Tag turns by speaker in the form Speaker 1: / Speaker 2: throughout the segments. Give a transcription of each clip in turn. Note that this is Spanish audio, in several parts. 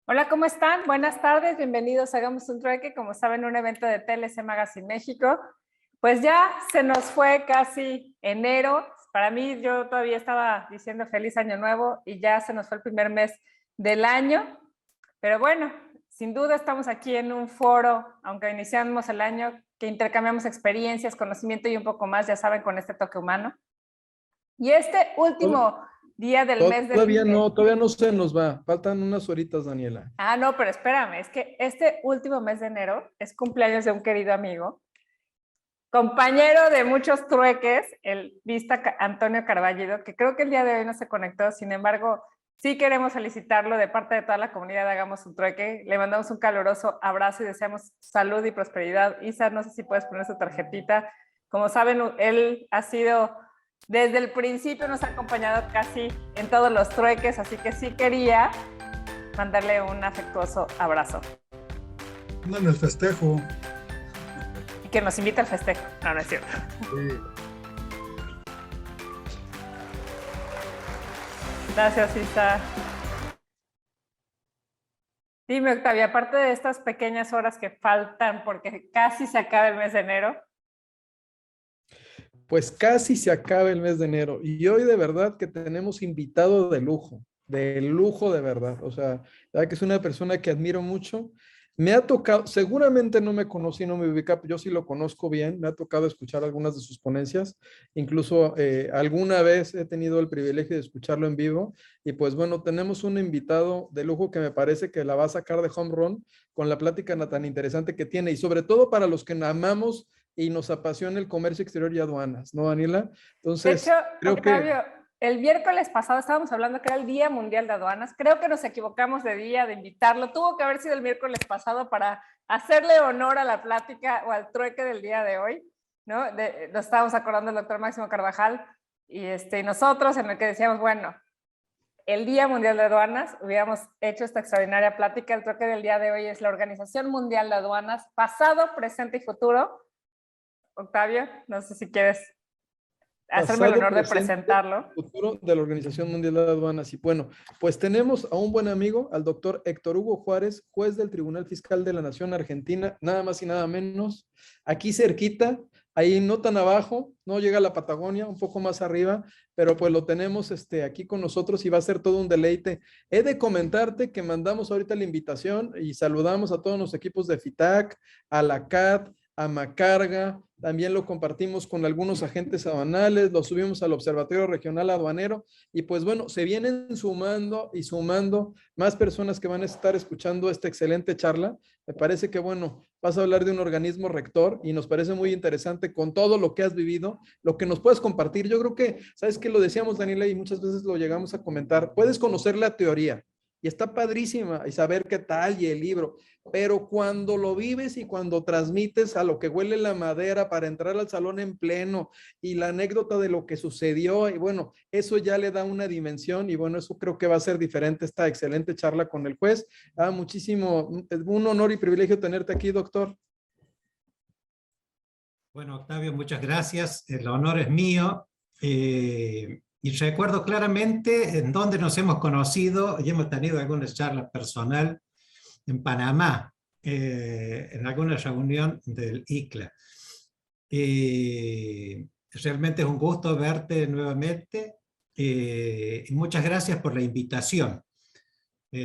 Speaker 1: Hola, ¿cómo están? Buenas tardes, bienvenidos a Hagamos un Trueque, como saben, un evento de TLC Magazine México. Pues ya se nos fue casi enero. Para mí, yo todavía estaba diciendo feliz año nuevo y ya se nos fue el primer mes del año. Pero bueno, sin duda estamos aquí en un foro, aunque iniciamos el año, que intercambiamos experiencias, conocimiento y un poco más, ya saben, con este toque humano. Y este último día del mes
Speaker 2: Todavía no se nos va. Faltan unas horitas, Daniela.
Speaker 1: Ah, no, pero espérame, es que este último mes de enero es cumpleaños de un querido amigo, compañero de muchos trueques, el vista Antonio Carballido, que creo que el día de hoy no se conectó, sin embargo, sí queremos felicitarlo de parte de toda la comunidad de Hagamos un Trueque. Le mandamos un caluroso abrazo y deseamos salud y prosperidad. Isa, no sé si puedes poner su tarjetita. Como saben, él ha sido, desde el principio nos ha acompañado casi en todos los trueques, así que sí quería mandarle un afectuoso abrazo.
Speaker 3: En el festejo.
Speaker 1: Y que nos invite al festejo. No, no es cierto.
Speaker 3: Sí.
Speaker 1: Gracias, Isa. Dime, Octavia, aparte de estas pequeñas horas que faltan porque casi se acaba el mes de enero.
Speaker 2: Pues casi se acaba el mes de enero y hoy de verdad que tenemos invitado de lujo de verdad. O sea, ya que es una persona que admiro mucho. Me ha tocado, seguramente no me conocí, no me ubica, yo sí lo conozco bien, me ha tocado escuchar algunas de sus ponencias, incluso alguna vez he tenido el privilegio de escucharlo en vivo y pues bueno, tenemos un invitado de lujo que me parece que la va a sacar de home run con la plática tan interesante que tiene y sobre todo para los que amamos y nos apasiona el comercio exterior y aduanas, ¿no, Daniela?
Speaker 1: De
Speaker 2: Entonces,
Speaker 1: hecho,
Speaker 2: creo que...
Speaker 1: Octavio, el miércoles pasado estábamos hablando que era el Día Mundial de Aduanas. Creo que nos equivocamos de día, de invitarlo. Tuvo que haber sido el miércoles pasado para hacerle honor a la plática o al trueque del día de hoy, ¿no? Nos estábamos acordando del doctor Máximo Carvajal y nosotros en el que decíamos, bueno, el Día Mundial de Aduanas, hubiéramos hecho esta extraordinaria plática. El trueque del día de hoy es la Organización Mundial de Aduanas, pasado, presente y futuro. Octavio, no sé si quieres hacerme el
Speaker 2: Pasado,
Speaker 1: honor de
Speaker 2: presente,
Speaker 1: presentarlo.
Speaker 2: futuro de la Organización Mundial de Aduanas. Y bueno, pues tenemos a un buen amigo, al doctor Héctor Hugo Juárez, juez del Tribunal Fiscal de la Nación Argentina, nada más y nada menos, aquí cerquita, ahí no tan abajo, no llega a la Patagonia, un poco más arriba, pero pues lo tenemos aquí con nosotros y va a ser todo un deleite. He de comentarte que mandamos ahorita la invitación y saludamos a todos los equipos de FITAC, a la CAT, a Macarga, también lo compartimos con algunos agentes aduanales, lo subimos al Observatorio Regional Aduanero y pues bueno, se vienen sumando y sumando más personas que van a estar escuchando esta excelente charla. Me parece que bueno, vas a hablar de un organismo rector y nos parece muy interesante con todo lo que has vivido, lo que nos puedes compartir. Yo creo que, sabes que lo decíamos, Daniela, y muchas veces lo llegamos a comentar, puedes conocer la teoría y está padrísima y saber qué tal y el libro, pero cuando lo vives y cuando transmites a lo que huele la madera para entrar al salón en pleno y la anécdota de lo que sucedió y bueno, eso ya le da una dimensión y bueno, eso creo que va a ser diferente esta excelente charla con el juez. Muchísimo, un honor y privilegio tenerte aquí, doctor.
Speaker 4: Bueno, Octavio, muchas gracias. El honor es mío. Y recuerdo claramente en dónde nos hemos conocido y hemos tenido alguna charla personal en Panamá, en alguna reunión del ICLA. Realmente es un gusto verte nuevamente y muchas gracias por la invitación.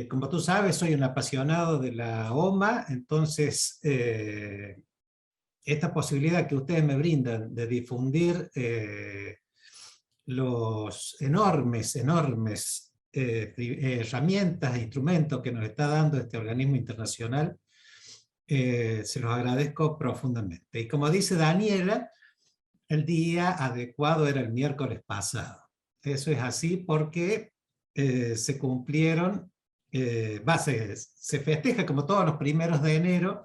Speaker 4: Como tú sabes, soy un apasionado de la OMA, entonces esta posibilidad que ustedes me brindan de difundir los enormes herramientas e instrumentos que nos está dando este organismo internacional, se los agradezco profundamente. Y como dice Daniela, el día adecuado era el miércoles pasado. Eso es así porque se cumplieron, se festeja como todos los primeros de enero,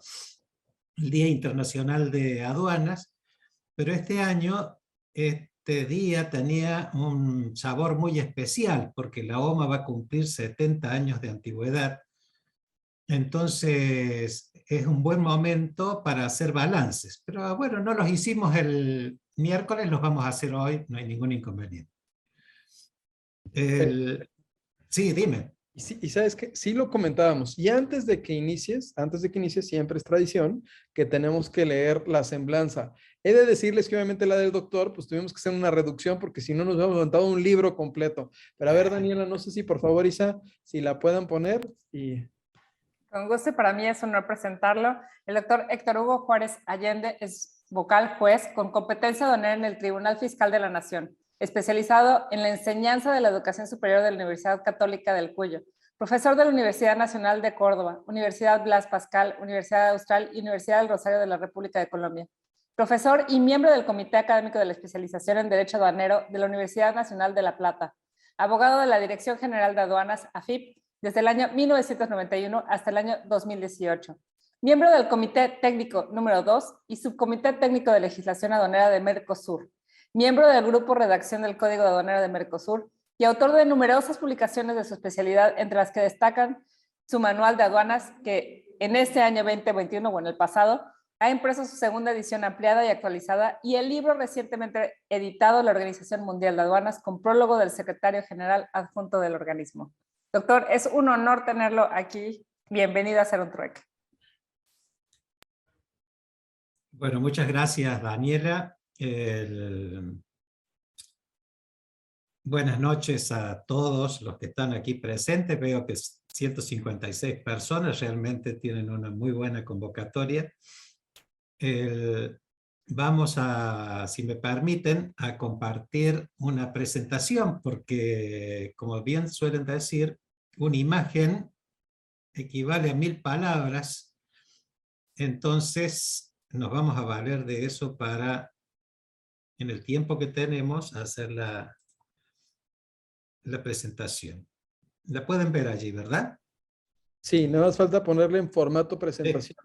Speaker 4: el Día Internacional de Aduanas, pero este año este día tenía un sabor muy especial porque la OMA va a cumplir 70 años de antigüedad. Entonces es un buen momento para hacer balances, pero bueno, no los hicimos el miércoles, los vamos a hacer hoy, no hay ningún inconveniente. Sí, dime.
Speaker 2: Y, sí, y sabes que sí lo comentábamos. Y antes de que inicies, siempre es tradición que tenemos que leer la semblanza. He de decirles que obviamente la del doctor, pues tuvimos que hacer una reducción porque si no nos hubiéramos levantado un libro completo. Pero a ver, Daniela, no sé si por favor, Isa, si la puedan poner y...
Speaker 1: Con gusto y para mí es un honor presentarlo. El doctor Héctor Hugo Juárez Allende es vocal juez con competencia de honor en el Tribunal Fiscal de la Nación, especializado en la enseñanza de la educación superior de la Universidad Católica del Cuyo, profesor de la Universidad Nacional de Córdoba, Universidad Blas Pascal, Universidad Austral y Universidad del Rosario de la República de Colombia. Profesor y miembro del Comité Académico de la Especialización en Derecho Aduanero de la Universidad Nacional de La Plata. Abogado de la Dirección General de Aduanas, AFIP, desde el año 1991 hasta el año 2018. Miembro del Comité Técnico número 2 y Subcomité Técnico de Legislación Aduanera de Mercosur. Miembro del Grupo Redacción del Código Aduanero de Mercosur y autor de numerosas publicaciones de su especialidad, entre las que destacan su manual de aduanas, que en este año 2021 o en el pasado ha impreso su segunda edición ampliada y actualizada, y el libro recientemente editado, La Organización Mundial de Aduanas, con prólogo del secretario general adjunto del organismo. Doctor, es un honor tenerlo aquí. Bienvenido a Hacer un Trueque.
Speaker 4: Bueno, muchas gracias, Daniela. Buenas noches a todos los que están aquí presentes. Veo que 156 personas realmente tienen una muy buena convocatoria. Vamos a, si me permiten, a compartir una presentación, porque como bien suelen decir, una imagen equivale a 1000 palabras, entonces nos vamos a valer de eso para, en el tiempo que tenemos, hacer la presentación. La pueden ver allí, ¿verdad?
Speaker 2: Sí, nada más falta ponerle en formato presentación.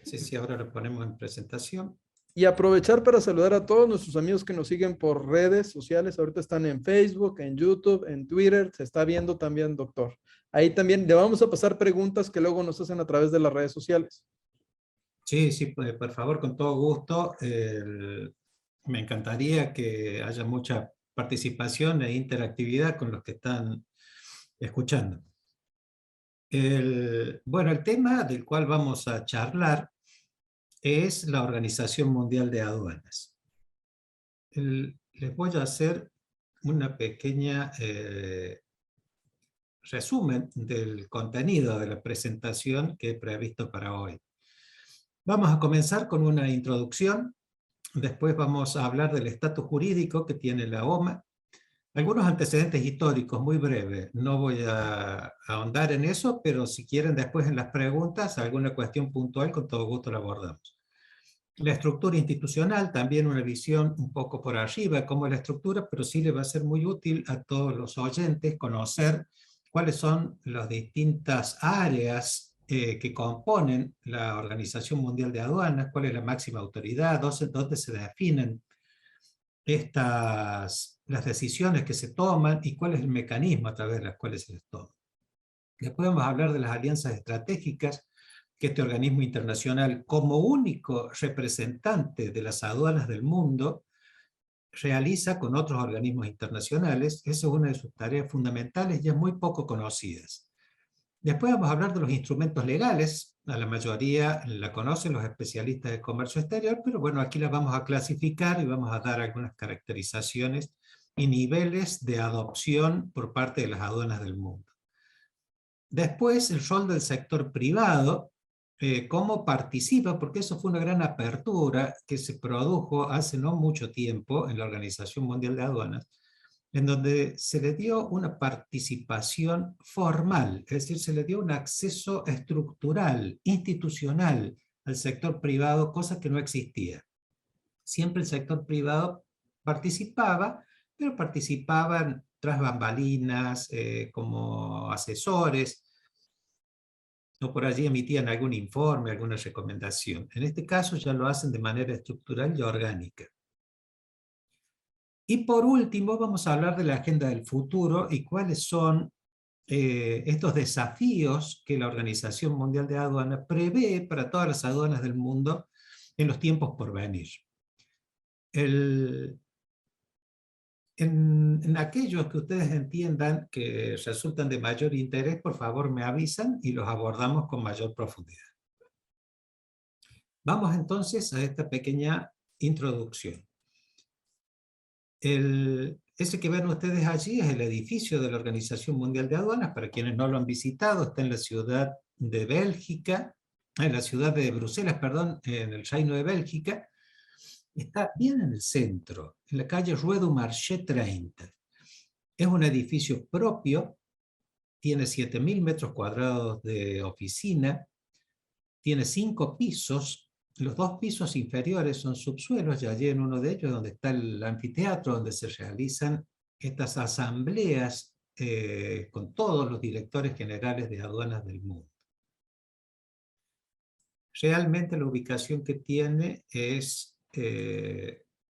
Speaker 4: Sí, ahora lo ponemos en presentación.
Speaker 2: Y aprovechar para saludar a todos nuestros amigos que nos siguen por redes sociales. Ahorita están en Facebook, en YouTube, en Twitter. Se está viendo también, doctor. Ahí también le vamos a pasar preguntas que luego nos hacen a través de las redes sociales.
Speaker 4: Sí, por favor, con todo gusto. Me encantaría que haya mucha participación e interactividad con los que están escuchando. Bueno, el tema del cual vamos a charlar es la Organización Mundial de Aduanas. Les voy a hacer una pequeña resumen del contenido de la presentación que he previsto para hoy. Vamos a comenzar con una introducción, después vamos a hablar del estatus jurídico que tiene la OMA, algunos antecedentes históricos muy breves, no voy a ahondar en eso, pero si quieren después en las preguntas, alguna cuestión puntual, con todo gusto la abordamos. La estructura institucional, también una visión un poco por arriba, cómo es la estructura, pero sí le va a ser muy útil a todos los oyentes conocer cuáles son las distintas áreas que componen la Organización Mundial de Aduanas, cuál es la máxima autoridad, dónde se definen las decisiones que se toman y cuál es el mecanismo a través de los cuales se les toma. Después vamos a hablar de las alianzas estratégicas que este organismo internacional, como único representante de las aduanas del mundo, realiza con otros organismos internacionales. Esa es una de sus tareas fundamentales y es muy poco conocidas. Después vamos a hablar de los instrumentos legales. A la mayoría la conocen los especialistas de comercio exterior, pero bueno, aquí las vamos a clasificar y vamos a dar algunas caracterizaciones y niveles de adopción por parte de las aduanas del mundo. Después, el rol del sector privado, cómo participa, porque eso fue una gran apertura que se produjo hace no mucho tiempo en la Organización Mundial de Aduanas, en donde se le dio una participación formal, es decir, se le dio un acceso estructural, institucional al sector privado, cosa que no existía. Siempre el sector privado participaba, pero participaban tras bambalinas, como asesores, o por allí emitían algún informe, alguna recomendación. En este caso ya lo hacen de manera estructural y orgánica. Y por último vamos a hablar de la agenda del futuro y cuáles son estos desafíos que la Organización Mundial de Aduanas prevé para todas las aduanas del mundo en los tiempos por venir. En aquellos que ustedes entiendan que resultan de mayor interés, por favor me avisan y los abordamos con mayor profundidad. Vamos entonces a esta pequeña introducción. Ese que ven ustedes allí es el edificio de la Organización Mundial de Aduanas. Para quienes no lo han visitado, está en la ciudad de Bélgica, en la ciudad de Bruselas, perdón, en el Reino de Bélgica. Está bien en el centro, en la calle Rue du Marché 30. Es un edificio propio, tiene 7.000 metros cuadrados de oficina, tiene 5 pisos. Los 2 pisos inferiores son subsuelos, y allí en uno de ellos donde está el anfiteatro, donde se realizan estas asambleas con todos los directores generales de aduanas del mundo. Realmente la ubicación que tiene es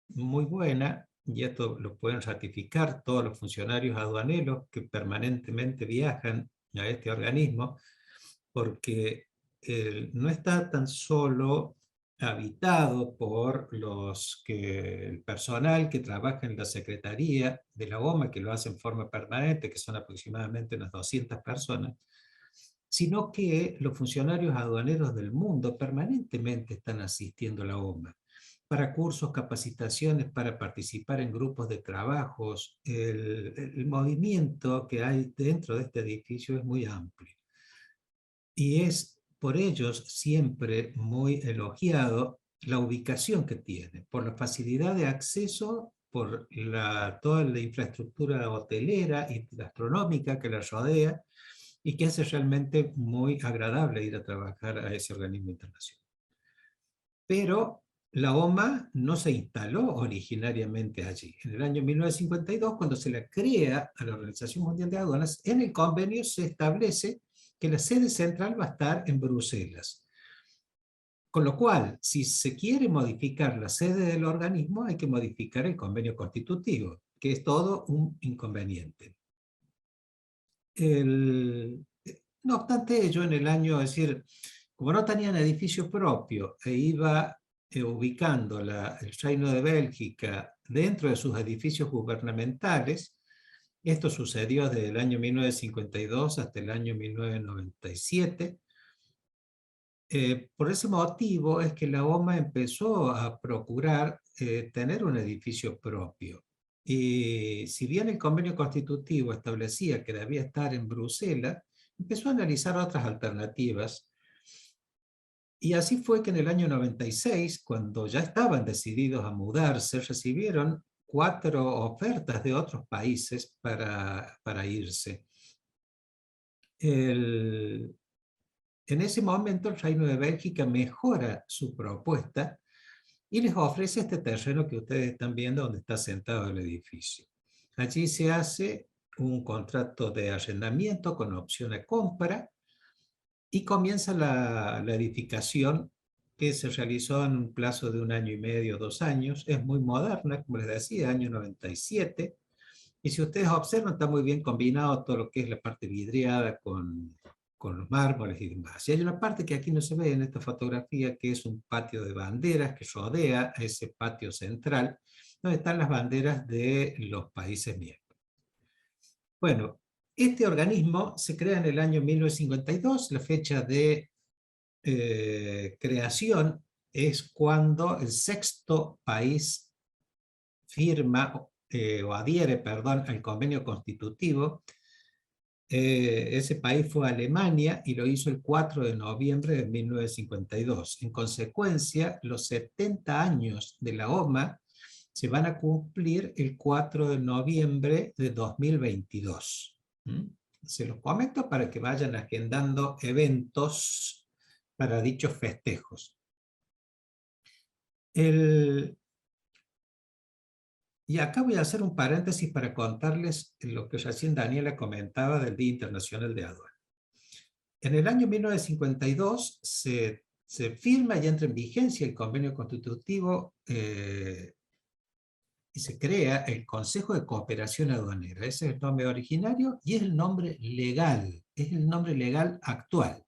Speaker 4: muy buena, y esto lo pueden ratificar todos los funcionarios aduaneros que permanentemente viajan a este organismo, porque no está tan solo habitado por el personal que trabaja en la Secretaría de la OMA, que lo hace en forma permanente, que son aproximadamente unas 200 personas, sino que los funcionarios aduaneros del mundo permanentemente están asistiendo a la OMA para cursos, capacitaciones, para participar en grupos de trabajos. El movimiento que hay dentro de este edificio es muy amplio. Y es por ellos siempre muy elogiado la ubicación que tiene, por la facilidad de acceso, por toda la infraestructura hotelera y gastronómica que la rodea, y que hace realmente muy agradable ir a trabajar a ese organismo internacional. Pero la OMA no se instaló originariamente allí. En el año 1952, cuando se la crea a la Organización Mundial de Aduanas, en el convenio se establece que la sede central va a estar en Bruselas. Con lo cual, si se quiere modificar la sede del organismo, hay que modificar el convenio constitutivo, que es todo un inconveniente. No obstante ello, en el año, es decir, como no tenían edificio propio e iba ubicando el Reino de Bélgica dentro de sus edificios gubernamentales, esto sucedió desde el año 1952 hasta el año 1997. Por ese motivo es que la OMA empezó a procurar tener un edificio propio. Y si bien el convenio constitutivo establecía que debía estar en Bruselas, empezó a analizar otras alternativas. Y así fue que en el año 96, cuando ya estaban decididos a mudarse, recibieron 4 ofertas de otros países para irse. En ese momento el Reino de Bélgica mejora su propuesta y les ofrece este terreno que ustedes están viendo donde está sentado el edificio. Allí se hace un contrato de arrendamiento con opción a compra y comienza la edificación, que se realizó en un plazo de 1 año y medio, 2 años. Es muy moderna, como les decía, año 97. Y si ustedes observan, está muy bien combinado todo lo que es la parte vidriada con los mármoles y demás. Y hay una parte que aquí no se ve en esta fotografía, que es un patio de banderas que rodea a ese patio central, donde están las banderas de los países miembros. Bueno, este organismo se crea en el año 1952, la fecha de creación es cuando el 6º país firma o adhiere, perdón, al convenio constitutivo. Ese país fue Alemania y lo hizo el 4 de noviembre de 1952. En consecuencia, los 70 años de la OMA se van a cumplir el 4 de noviembre de 2022. Se los comento para que vayan agendando eventos para dichos festejos. Y acá voy a hacer un paréntesis para contarles lo que recién Daniela comentaba del Día Internacional de Aduana. En el año 1952 se firma y entra en vigencia el convenio constitutivo y se crea el Consejo de Cooperación Aduanera. Ese es el nombre originario y es el nombre legal, es el nombre legal actual.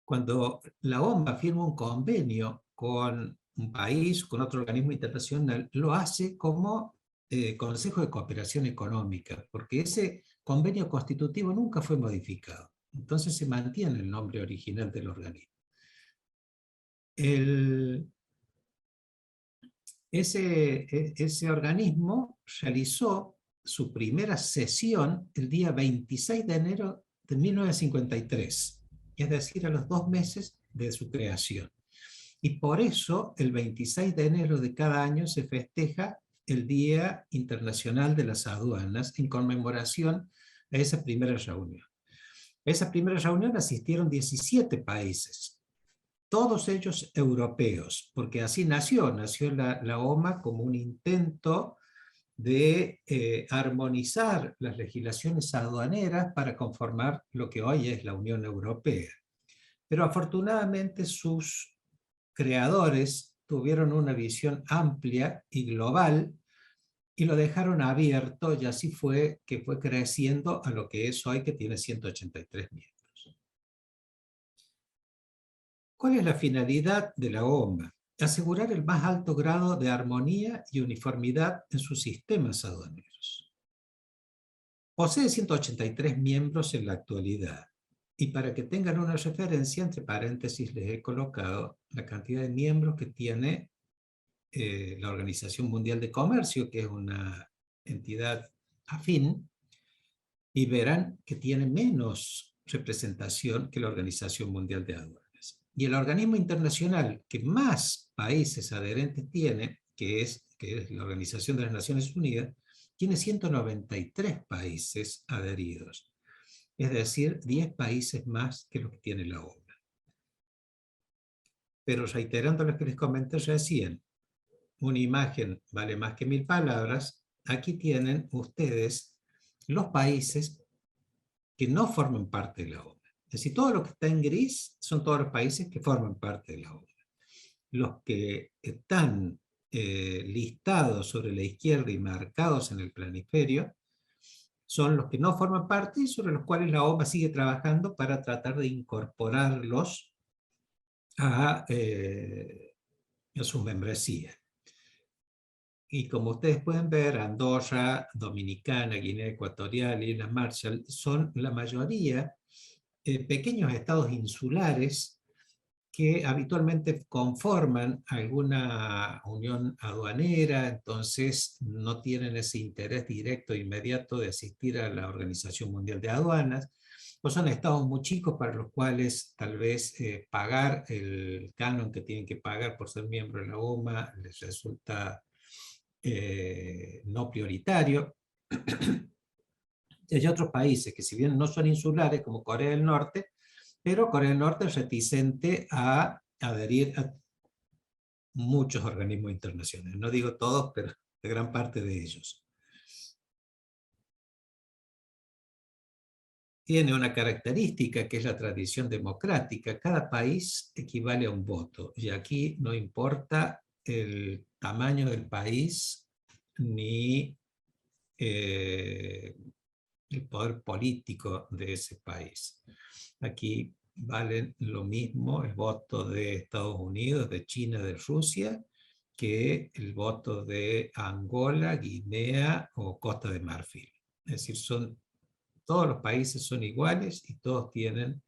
Speaker 4: Cuando la OMA firma un convenio con un país, con otro organismo internacional, lo hace como Consejo de Cooperación Económica, porque ese convenio constitutivo nunca fue modificado. Entonces se mantiene el nombre original del organismo. Ese organismo realizó su primera sesión el día 26 de enero de 1953, es decir, a los 2 meses de su creación. Y por eso el 26 de enero de cada año se festeja el Día Internacional de las Aduanas en conmemoración a esa primera reunión. A esa primera reunión asistieron 17 países, todos ellos europeos, porque así nació la OMA como un intento de armonizar las legislaciones aduaneras para conformar lo que hoy es la Unión Europea. Pero afortunadamente sus creadores tuvieron una visión amplia y global y lo dejaron abierto, y así fue que fue creciendo a lo que es hoy, que tiene 183 miembros. ¿Cuál es la finalidad de la OMA? Asegurar el más alto grado de armonía y uniformidad en sus sistemas aduaneros. Posee 183 miembros en la actualidad. Y para que tengan una referencia, entre paréntesis les he colocado la cantidad de miembros que tiene la Organización Mundial de Comercio, que es una entidad afín, y verán que tiene menos representación que la Organización Mundial de Aduanas. Y el organismo internacional que más países adherentes tiene, que es la Organización de las Naciones Unidas, tiene 193 países adheridos. Es decir, 10 países más que los que tiene la OMA. Pero reiterando lo que les comenté recién, una imagen vale más que 1000 palabras. Aquí tienen ustedes los países que no forman parte de la OMA. Es decir, todo lo que está en gris son todos los países que forman parte de la OMA. Los que están listados sobre la izquierda y marcados en el planiferio son los que no forman parte y sobre los cuales la OMA sigue trabajando para tratar de incorporarlos a su membresía. Y como ustedes pueden ver, Andorra, Dominicana, Guinea Ecuatorial y Islas Marshall son la mayoría pequeños estados insulares que habitualmente conforman alguna unión aduanera, entonces no tienen ese interés directo e inmediato de asistir a la Organización Mundial de Aduanas, o son estados muy chicos para los cuales tal vez pagar el canon que tienen que pagar por ser miembro de la OMA les resulta no prioritario. Hay otros países que, si bien no son insulares, como Corea del Norte, pero Corea del Norte es reticente a adherir a muchos organismos internacionales. No digo todos, pero de gran parte de ellos. Tiene una característica que es la tradición democrática. Cada país equivale a un voto, y aquí no importa el tamaño del país ni el poder político de ese país. Aquí valen lo mismo el voto de Estados Unidos, de China, de Rusia, que el voto de Angola, Guinea o Costa de Marfil. Es decir, todos los países son iguales y todos tienen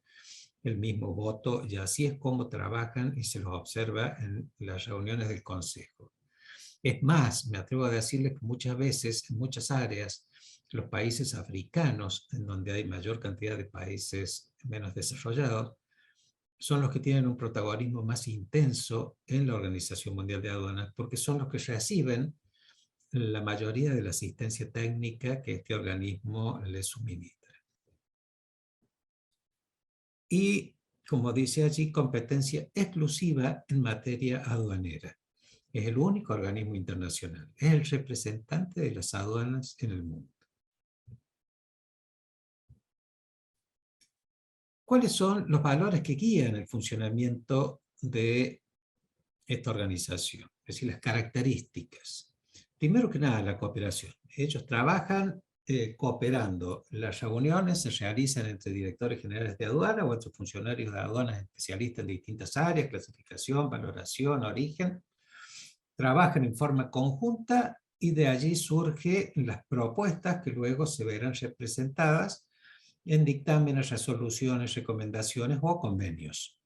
Speaker 4: el mismo voto, y así es como trabajan y se los observa en las reuniones del Consejo. Es más, me atrevo a decirles que muchas veces, en muchas áreas, los países africanos, en donde hay mayor cantidad de países menos desarrollados, son los que tienen un protagonismo más intenso en la Organización Mundial de Aduanas, porque son los que reciben la mayoría de la asistencia técnica que este organismo les suministra. Y, como dice allí, competencia exclusiva en materia aduanera. Es el único organismo internacional, es el representante de las aduanas en el mundo. ¿Cuáles son los valores que guían el funcionamiento de esta organización? Es decir, las características. Primero que nada, la cooperación. Ellos trabajan cooperando. Las reuniones se realizan entre directores generales de aduana o entre funcionarios de aduanas especialistas en distintas áreas, clasificación, valoración, origen. Trabajan en forma conjunta y de allí surgen las propuestas que luego se verán representadas en dictámenes, resoluciones, recomendaciones o convenios.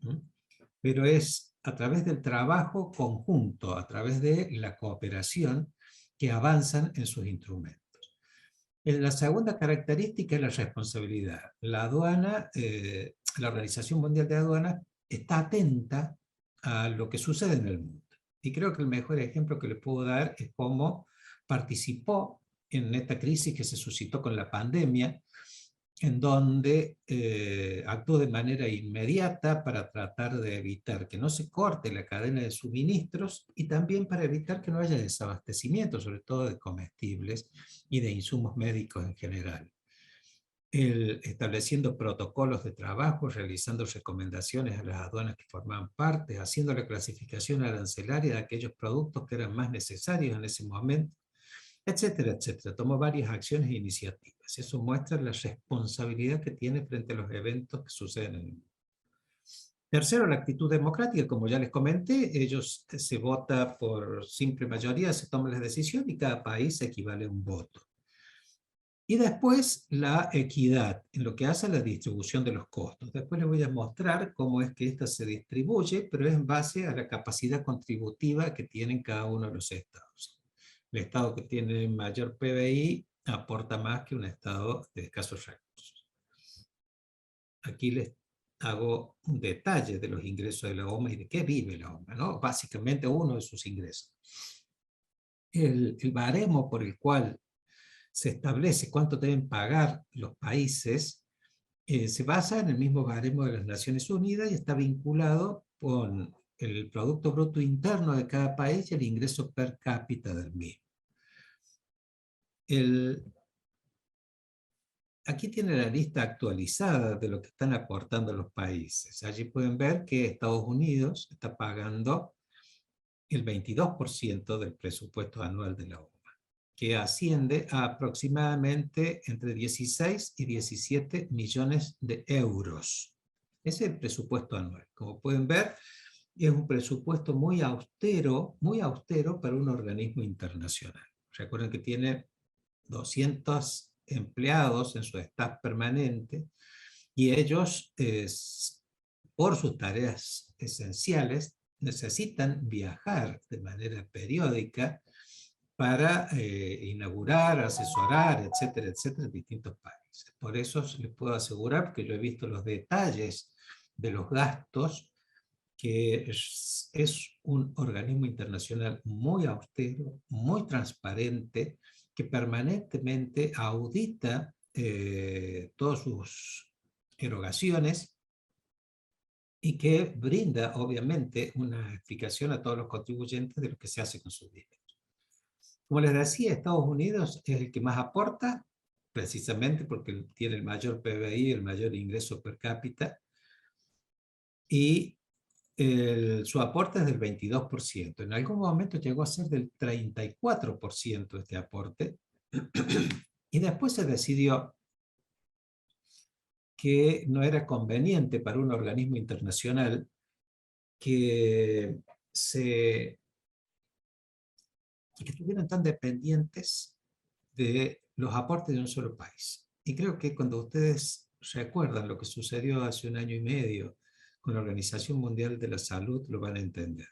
Speaker 4: Pero es a través del trabajo conjunto, a través de la cooperación, que avanzan en sus instrumentos. La segunda característica es la responsabilidad. La aduana, la Organización Mundial de Aduanas, está atenta a lo que sucede en el mundo. Y creo que el mejor ejemplo que le puedo dar es cómo participó en esta crisis que se suscitó con la pandemia, en donde actuó de manera inmediata para tratar de evitar que no se corte la cadena de suministros y también para evitar que no haya desabastecimiento, sobre todo de comestibles y de insumos médicos en general. Estableciendo protocolos de trabajo, realizando recomendaciones a las aduanas que formaban parte, haciendo la clasificación arancelaria de aquellos productos que eran más necesarios en ese momento, etcétera, etcétera. Tomó varias acciones e iniciativas. Eso muestra la responsabilidad que tiene frente a los eventos que suceden en el mundo. Tercero, la actitud democrática. Como ya les comenté, se vota por simple mayoría, se toman las decisiones y cada país equivale a un voto. Y después la equidad, en lo que hace a la distribución de los costos. Después les voy a mostrar cómo es que esta se distribuye, pero es en base a la capacidad contributiva que tienen cada uno de los estados. El estado que tiene mayor PBI aporta más que un estado de escasos recursos. Aquí les hago un detalle de los ingresos de la OMA y de qué vive la OMA, ¿no? Básicamente uno de sus ingresos. El baremo por el cual se establece cuánto deben pagar los países, se basa en el mismo baremo de las Naciones Unidas y está vinculado con el Producto Bruto Interno de cada país y el ingreso per cápita del mismo. Aquí tiene la lista actualizada de lo que están aportando los países. Allí pueden ver que Estados Unidos está pagando el 22% del presupuesto anual de la OMA, que asciende a aproximadamente entre 16 y 17 millones de euros. Ese es el presupuesto anual. Como pueden ver, es un presupuesto muy austero para un organismo internacional. Recuerden que tiene 200 empleados en su staff permanente y ellos, por sus tareas esenciales, necesitan viajar de manera periódica para inaugurar, asesorar, etcétera, etcétera, en distintos países. Por eso les puedo asegurar, porque yo he visto los detalles de los gastos, que es un organismo internacional muy austero, muy transparente, que permanentemente audita todas sus erogaciones y que brinda, obviamente, una explicación a todos los contribuyentes de lo que se hace con sus dineros. Como les decía, Estados Unidos es el que más aporta, precisamente porque tiene el mayor PBI, el mayor ingreso per cápita, y su aporte es del 22%. En algún momento llegó a ser del 34% este aporte, y después se decidió que no era conveniente para un organismo internacional que estuvieran tan dependientes de los aportes de un solo país. Y creo que cuando ustedes recuerdan lo que sucedió hace 1 año y medio con la Organización Mundial de la Salud, lo van a entender.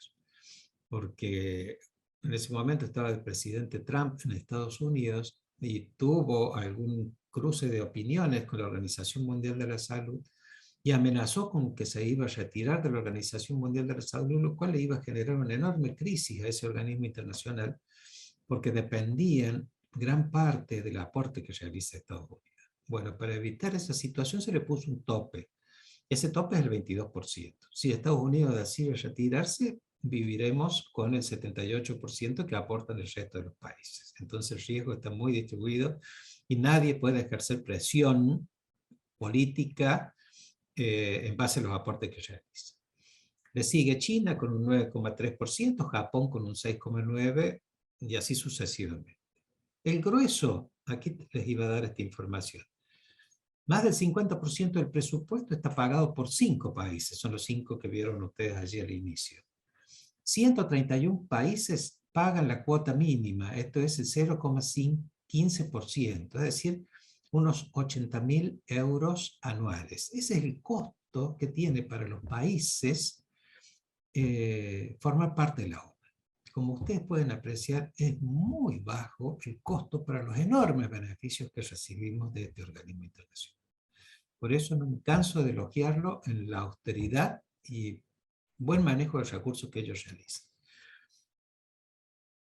Speaker 4: Porque en ese momento estaba el presidente Trump en Estados Unidos y tuvo algún cruce de opiniones con la Organización Mundial de la Salud y amenazó con que se iba a retirar de la Organización Mundial de la Salud, lo cual le iba a generar una enorme crisis a ese organismo internacional, porque dependían gran parte del aporte que realiza Estados Unidos. Bueno, para evitar esa situación se le puso un tope. Ese tope es el 22%. Si Estados Unidos decide retirarse, viviremos con el 78% que aportan el resto de los países. Entonces el riesgo está muy distribuido y nadie puede ejercer presión política en base a los aportes que realiza. Le sigue China con un 9,3%, Japón con un 6,9%, y así sucesivamente. El grueso, aquí les iba a dar esta información, más del 50% del presupuesto está pagado por 5 países, son los 5 que vieron ustedes allí al inicio. 131 países pagan la cuota mínima, esto es el 0,15%, es decir, unos 80.000 euros anuales. Ese es el costo que tiene para los países formar parte de la OMA. Como ustedes pueden apreciar, es muy bajo el costo para los enormes beneficios que recibimos de este organismo internacional. Por eso no me canso de elogiarlo en la austeridad y buen manejo de recursos que ellos realizan.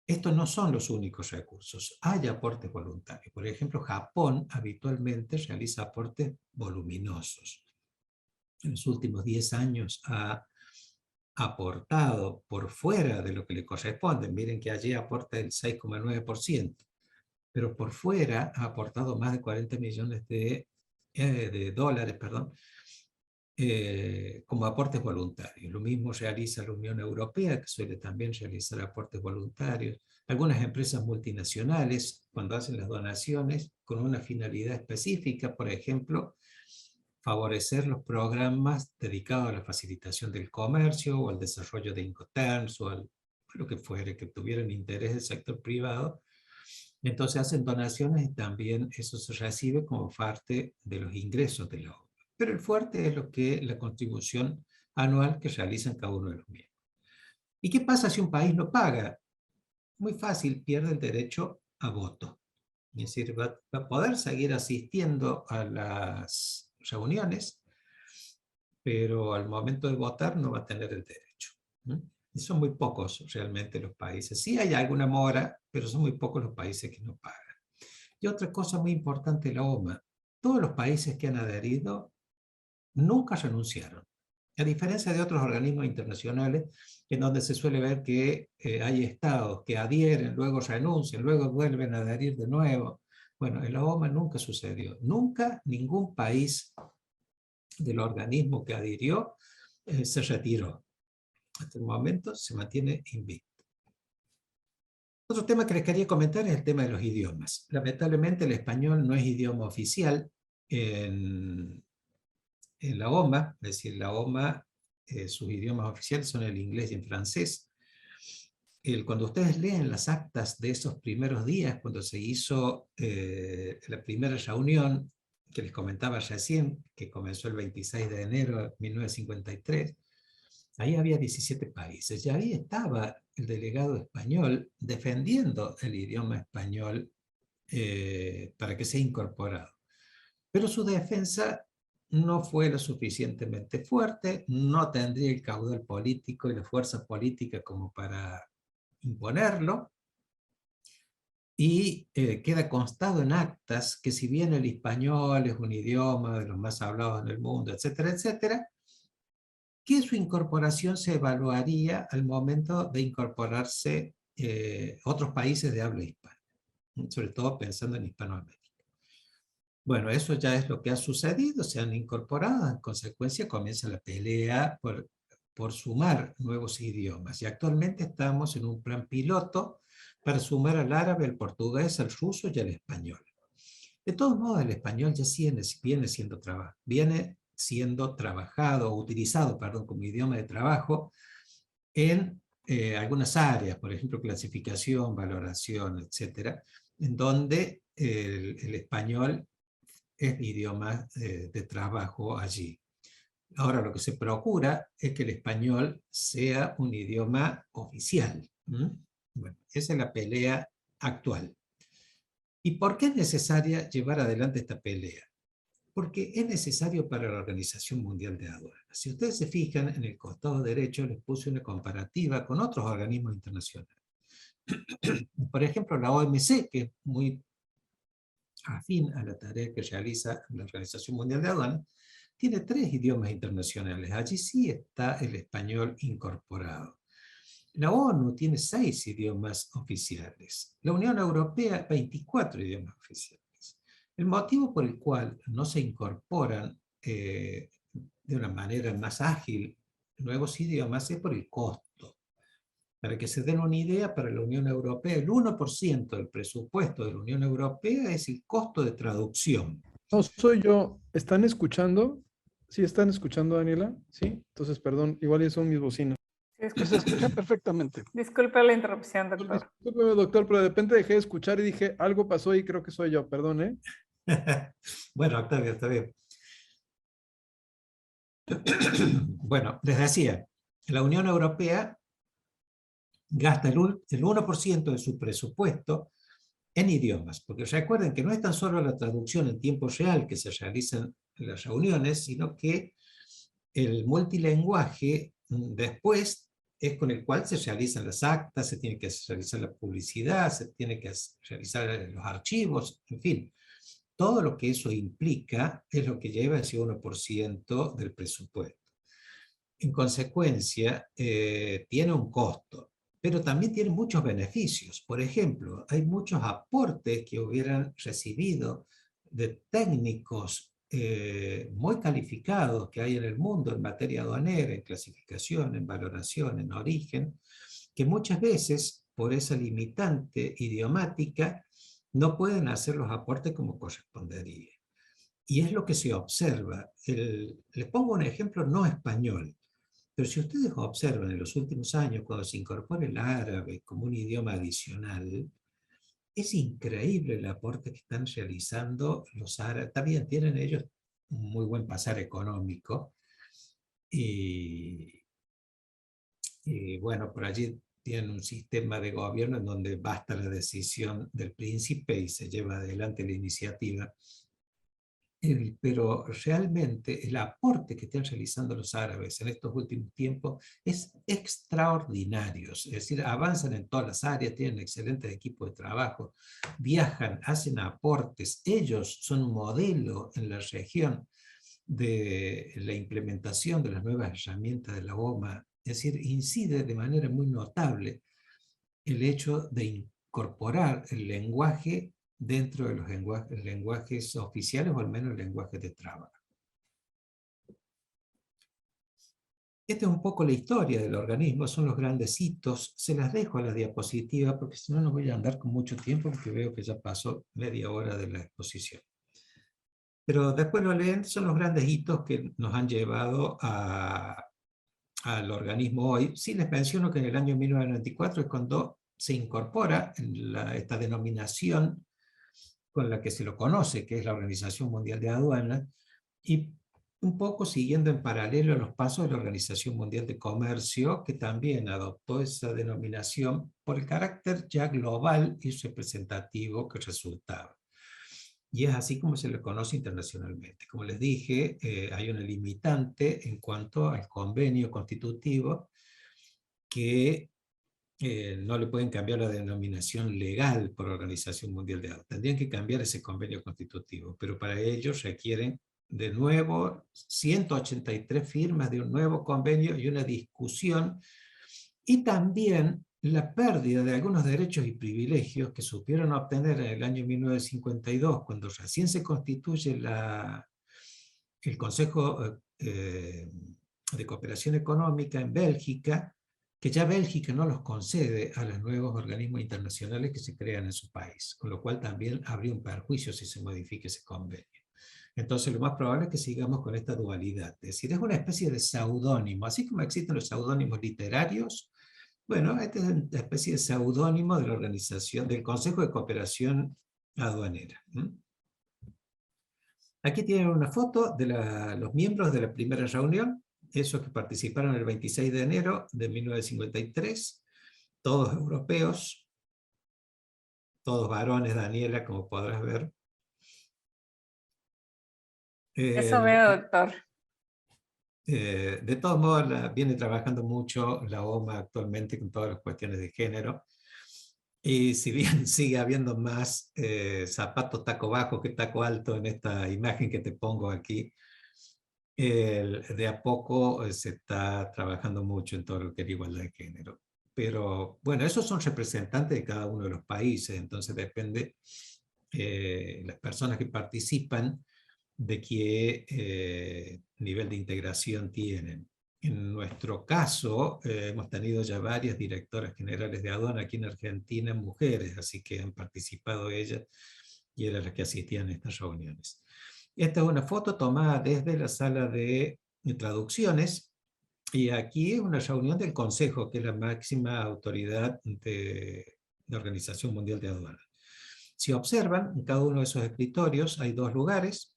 Speaker 4: Estos no son los únicos recursos, hay aportes voluntarios. Por ejemplo, Japón habitualmente realiza aportes voluminosos. En los últimos 10 años ha aportado por fuera de lo que le corresponde. Miren que allí aporta el 6,9%, pero por fuera ha aportado más de 40 millones de dólares, como aportes voluntarios. Lo mismo realiza la Unión Europea, que suele también realizar aportes voluntarios. Algunas empresas multinacionales, cuando hacen las donaciones con una finalidad específica, por ejemplo, favorecer los programas dedicados a la facilitación del comercio o al desarrollo de Incoterms o a lo que fuere, que tuvieran interés del sector privado, entonces hacen donaciones y también eso se recibe como parte de los ingresos de la obra. Pero el fuerte es lo que la contribución anual que realizan cada uno de los miembros. ¿Y qué pasa si un país no paga? Muy fácil, pierde el derecho a voto. Es decir, va a poder seguir asistiendo a las reuniones, pero al momento de votar no va a tener el derecho. Y son muy pocos realmente los países. Sí hay alguna mora, pero son muy pocos los países que no pagan. Y otra cosa muy importante de la OMA, todos los países que han adherido nunca renunciaron. A diferencia de otros organismos internacionales, en donde se suele ver que hay estados que adhieren, luego renuncian, luego vuelven a adherir de nuevo. Bueno, en la OMA nunca sucedió. Nunca ningún país del organismo que adhirió se retiró. Hasta el momento se mantiene invicto. Otro tema que les quería comentar es el tema de los idiomas. Lamentablemente el español no es idioma oficial en la OMA, es decir, la OMA, sus idiomas oficiales son el inglés y el francés. Cuando ustedes leen las actas de esos primeros días, cuando se hizo la primera reunión, que les comentaba recién, que comenzó el 26 de enero de 1953, ahí había 17 países, y ahí estaba el delegado español defendiendo el idioma español para que sea incorporado. Pero su defensa no fue lo suficientemente fuerte, no tendría el caudal político y la fuerza política como para imponerlo, y queda constado en actas que si bien el español es un idioma de los más hablados en el mundo, etcétera, etcétera, que su incorporación se evaluaría al momento de incorporarse otros países de habla hispana, sobre todo pensando en Hispanoamérica. Bueno, eso ya es lo que ha sucedido, se han incorporado, en consecuencia comienza la pelea por sumar nuevos idiomas. Y actualmente estamos en un plan piloto para sumar al árabe, al portugués, al ruso y al español. De todos modos, el español ya viene siendo trabajado, o utilizado, como idioma de trabajo en algunas áreas, por ejemplo, clasificación, valoración, etcétera, en donde el español es idioma de trabajo allí. Ahora lo que se procura es que el español sea un idioma oficial. Bueno, esa es la pelea actual. ¿Y por qué es necesaria llevar adelante esta pelea? Porque es necesario para la Organización Mundial de Aduanas. Si ustedes se fijan, en el costado derecho les puse una comparativa con otros organismos internacionales. Por ejemplo, la OMC, que es muy afín a la tarea que realiza la Organización Mundial de Aduanas, tiene 3 idiomas internacionales. Allí sí está el español incorporado. La ONU tiene 6 idiomas oficiales. La Unión Europea, 24 idiomas oficiales. El motivo por el cual no se incorporan de una manera más ágil nuevos idiomas es por el costo. Para que se den una idea, para la Unión Europea, el 1% del presupuesto de la Unión Europea es el costo de traducción.
Speaker 2: No soy yo. ¿Están escuchando? ¿Sí están escuchando, Daniela? Sí. Entonces, perdón, igual ya son mis bocinas.
Speaker 1: Sí,
Speaker 5: Se escucha perfectamente.
Speaker 1: disculpe la interrupción, doctor.
Speaker 2: Discúlpeme, doctor, pero de repente dejé de escuchar y dije, algo pasó y creo que soy yo, perdón, ¿eh?
Speaker 4: Bueno, está bien, está bien. Bueno, les decía, la Unión Europea gasta el 1% de su presupuesto en idiomas, porque recuerden que no es tan solo la traducción en tiempo real que se realizan en las reuniones, sino que el multilingüaje después es con el cual se realizan las actas, se tiene que realizar la publicidad, se tiene que realizar los archivos, en fin. Todo lo que eso implica es lo que lleva ese 1% del presupuesto. En consecuencia, tiene un costo, pero también tiene muchos beneficios. Por ejemplo, hay muchos aportes que hubieran recibido de técnicos muy calificados que hay en el mundo en materia aduanera, en clasificación, en valoración, en origen, que muchas veces, por esa limitante idiomática, no pueden hacer los aportes como correspondería. Y es lo que se observa. Les pongo un ejemplo no español. Pero si ustedes observan en los últimos años, cuando se incorpora el árabe como un idioma adicional, es increíble el aporte que están realizando los árabes. También tienen ellos un muy buen pasar económico. Y bueno, por allí tienen un sistema de gobierno en donde basta la decisión del príncipe y se lleva adelante la iniciativa. Pero realmente el aporte que están realizando los árabes en estos últimos tiempos es extraordinario. Es decir, avanzan en todas las áreas, tienen excelentes equipos de trabajo, viajan, hacen aportes. Ellos son modelo en la región de la implementación de las nuevas herramientas de la OMA. Es decir, incide de manera muy notable el hecho de incorporar el lenguaje dentro de los lenguajes oficiales o al menos el lenguaje de trabajo. Esta es un poco la historia del organismo, son los grandes hitos. Se las dejo a la diapositiva porque si no, no voy a andar con mucho tiempo porque veo que ya pasó media hora de la exposición. Pero después lo leen, son los grandes hitos que nos han llevado al organismo hoy. Sí les menciono que en el año 1994 es cuando se incorpora esta denominación con la que se lo conoce, que es la Organización Mundial de Aduanas, y un poco siguiendo en paralelo a los pasos de la Organización Mundial de Comercio, que también adoptó esa denominación por el carácter ya global y representativo que resultaba. Y es así como se le conoce internacionalmente. Como les dije, hay una limitante en cuanto al convenio constitutivo que no le pueden cambiar la denominación legal por Organización Mundial de Aduanas. Tendrían que cambiar ese convenio constitutivo, pero para ello requieren de nuevo 183 firmas de un nuevo convenio y una discusión, y también la pérdida de algunos derechos y privilegios que supieron obtener en el año 1952, cuando recién se constituye el Consejo de Cooperación Económica en Bélgica, que ya Bélgica no los concede a los nuevos organismos internacionales que se crean en su país, con lo cual también habría un perjuicio si se modifica ese convenio. Entonces lo más probable es que sigamos con esta dualidad, es decir, es una especie de seudónimo, así como existen los seudónimos literarios. Bueno, esta es una especie de seudónimo de la organización, del Consejo de Cooperación Aduanera. Aquí tienen una foto de los miembros de la primera reunión, esos que participaron el 26 de enero de 1953, todos europeos, todos varones, Daniela, como podrás ver.
Speaker 1: Eso veo, doctor.
Speaker 4: De todos modos, viene trabajando mucho la OMA actualmente con todas las cuestiones de género. Y si bien sigue habiendo más zapato taco bajo que taco alto en esta imagen que te pongo aquí, de a poco se está trabajando mucho en todo lo que es igualdad de género. Pero bueno, esos son representantes de cada uno de los países, entonces depende las personas que participan de qué nivel de integración tienen. En nuestro caso, hemos tenido ya varias directoras generales de aduana aquí en Argentina, mujeres, así que han participado ellas y eran las que asistían a estas reuniones. Esta es una foto tomada desde la sala de traducciones, Y aquí es una reunión del Consejo, que es la máxima autoridad de la Organización Mundial de Aduanas. Si observan, en cada uno de esos escritorios hay 2 lugares.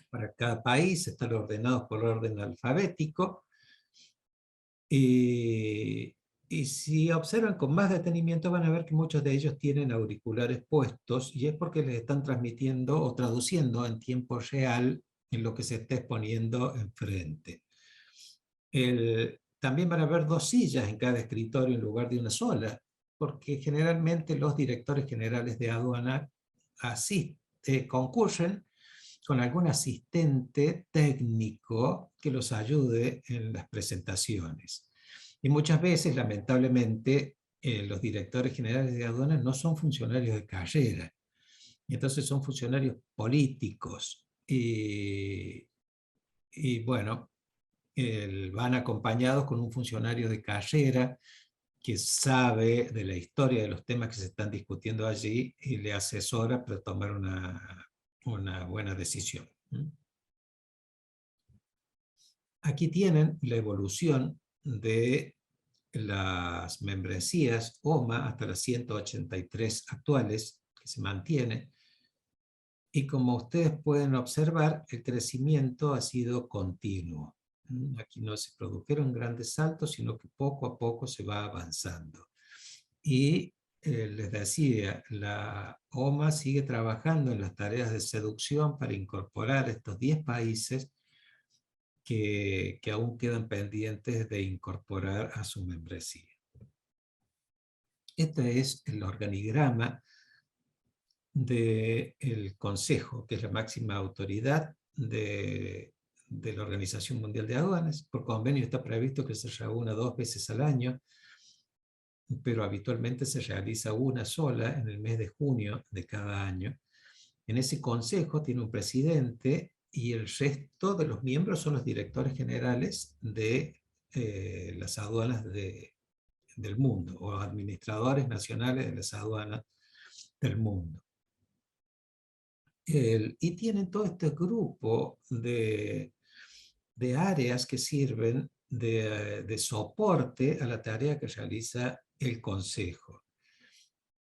Speaker 4: Para cada país están ordenados por orden alfabético. Y si observan con más detenimiento van a ver que muchos de ellos tienen auriculares puestos, y es porque les están transmitiendo o traduciendo en tiempo real en lo que se está exponiendo enfrente. También van a haber 2 sillas en cada escritorio en lugar de una sola, porque generalmente los directores generales de aduana concurren con algún asistente técnico que los ayude en las presentaciones. Y muchas veces, lamentablemente, los directores generales de aduanas no son funcionarios de carrera, y entonces son funcionarios políticos. Y bueno, van acompañados con un funcionario de carrera que sabe de la historia de los temas que se están discutiendo allí y le asesora para tomar una buena decisión. Aquí tienen la evolución de las membresías OMA hasta las 183 actuales, que se mantiene, y como ustedes pueden observar, el crecimiento ha sido continuo. Aquí no se produjeron grandes saltos, sino que poco a poco se va avanzando. Y les decía, la OMA sigue trabajando en las tareas de seducción para incorporar estos 10 países que aún quedan pendientes de incorporar a su membresía. Este es el organigrama del Consejo, que es la máxima autoridad de la Organización Mundial de Aduanas. Por convenio está previsto que se reúna 2 veces al año, pero habitualmente se realiza una sola en el mes de junio de cada año. En ese consejo tiene un presidente y el resto de los miembros son los directores generales de las aduanas del mundo, o administradores nacionales de las aduanas del mundo. Y tienen todo este grupo de áreas que sirven de soporte a la tarea que realiza el Consejo.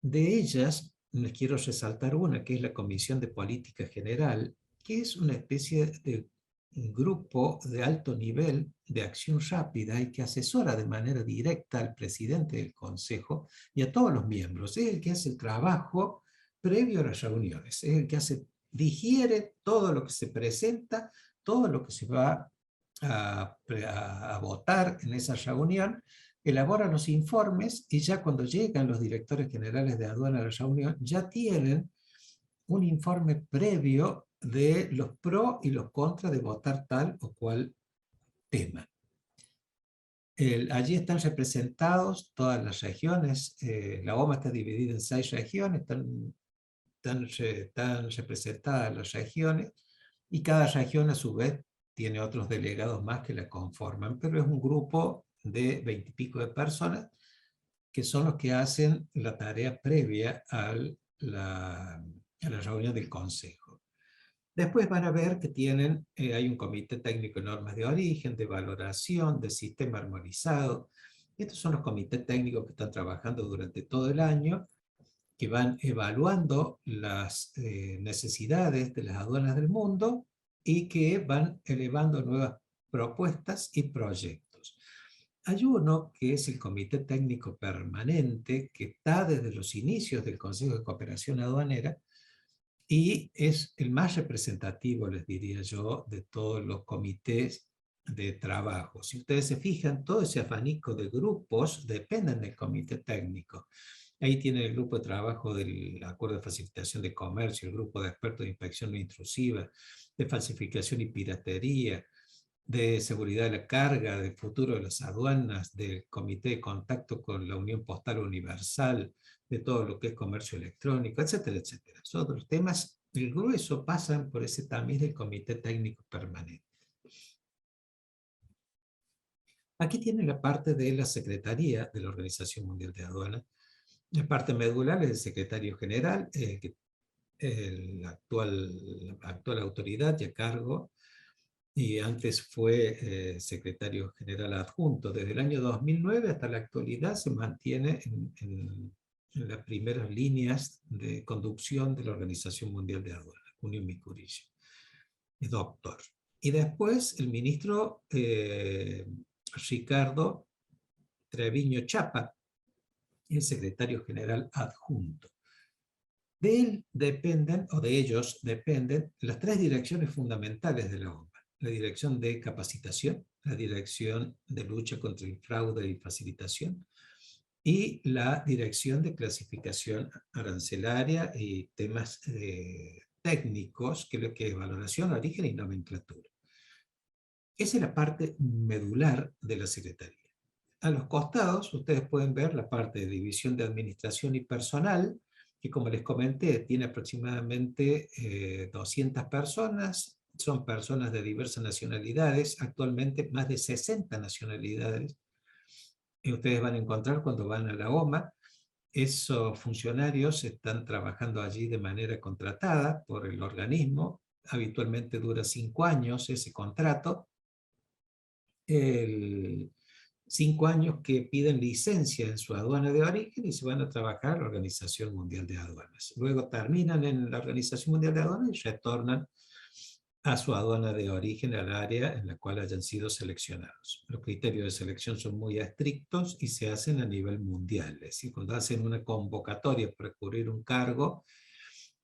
Speaker 4: De ellas, les quiero resaltar una, que es la Comisión de Política General, que es una especie de grupo de alto nivel de acción rápida y que asesora de manera directa al presidente del Consejo y a todos los miembros. Es el que hace el trabajo previo a las reuniones, es el que digiere todo lo que se presenta, todo lo que se va a votar en esa reunión, elabora los informes, y ya cuando llegan los directores generales de aduana a la reunión, ya tienen un informe previo de los pros y los contras de votar tal o cual tema. Allí están representados todas las regiones. La OMA está dividida en 6 regiones, están representadas las regiones, y cada región a su vez tiene otros delegados más que la conforman, pero es un grupo de 20 y pico de personas que son los que hacen la tarea previa a la reunión del Consejo. Después van a ver que hay un comité técnico de normas de origen, de valoración, de sistema armonizado. Estos son los comités técnicos que están trabajando durante todo el año, que van evaluando las necesidades de las aduanas del mundo y que van elevando nuevas propuestas y proyectos. Hay uno que es el Comité Técnico Permanente, que está desde los inicios del Consejo de Cooperación Aduanera y es el más representativo, les diría yo, de todos los comités de trabajo. Si ustedes se fijan, todo ese abanico de grupos dependen del Comité Técnico. Ahí tiene el grupo de trabajo del Acuerdo de Facilitación de Comercio, el grupo de expertos de inspección no intrusiva, de falsificación y piratería, de seguridad de la carga, de futuro de las aduanas, del Comité de Contacto con la Unión Postal Universal, de todo lo que es comercio electrónico, etcétera, etcétera. Son otros temas, el grueso pasan por ese tamiz del Comité Técnico Permanente. Aquí tiene la parte de la Secretaría de la Organización Mundial de Aduanas. La parte medular es el secretario general, la actual autoridad y a cargo y antes fue secretario general adjunto. Desde el año 2009 hasta la actualidad se mantiene en las primeras líneas de conducción de la Organización Mundial de Aduanas, Unión Micurilla. Es doctor. Y después el ministro Ricardo Treviño Chapa, el secretario general adjunto. De él dependen, o de ellos dependen, las tres direcciones fundamentales de la OMA. La dirección de capacitación, la dirección de lucha contra el fraude y facilitación, y la dirección de clasificación arancelaria y temas técnicos, que es lo que es valoración, origen y nomenclatura. Esa es la parte medular de la Secretaría. A los costados ustedes pueden ver la parte de división de administración y personal, que como les comenté, tiene aproximadamente 200 personas, son personas de diversas nacionalidades, actualmente más de 60 nacionalidades, y ustedes van a encontrar cuando van a la OMA. Esos funcionarios están trabajando allí de manera contratada por el organismo, habitualmente dura 5 años ese contrato, 5 años que piden licencia en su aduana de origen y se van a trabajar a la Organización Mundial de Aduanas. Luego terminan en la Organización Mundial de Aduanas y retornan a su aduana de origen, al área en la cual hayan sido seleccionados. Los criterios de selección son muy estrictos y se hacen a nivel mundial. Es decir, cuando hacen una convocatoria para cubrir un cargo,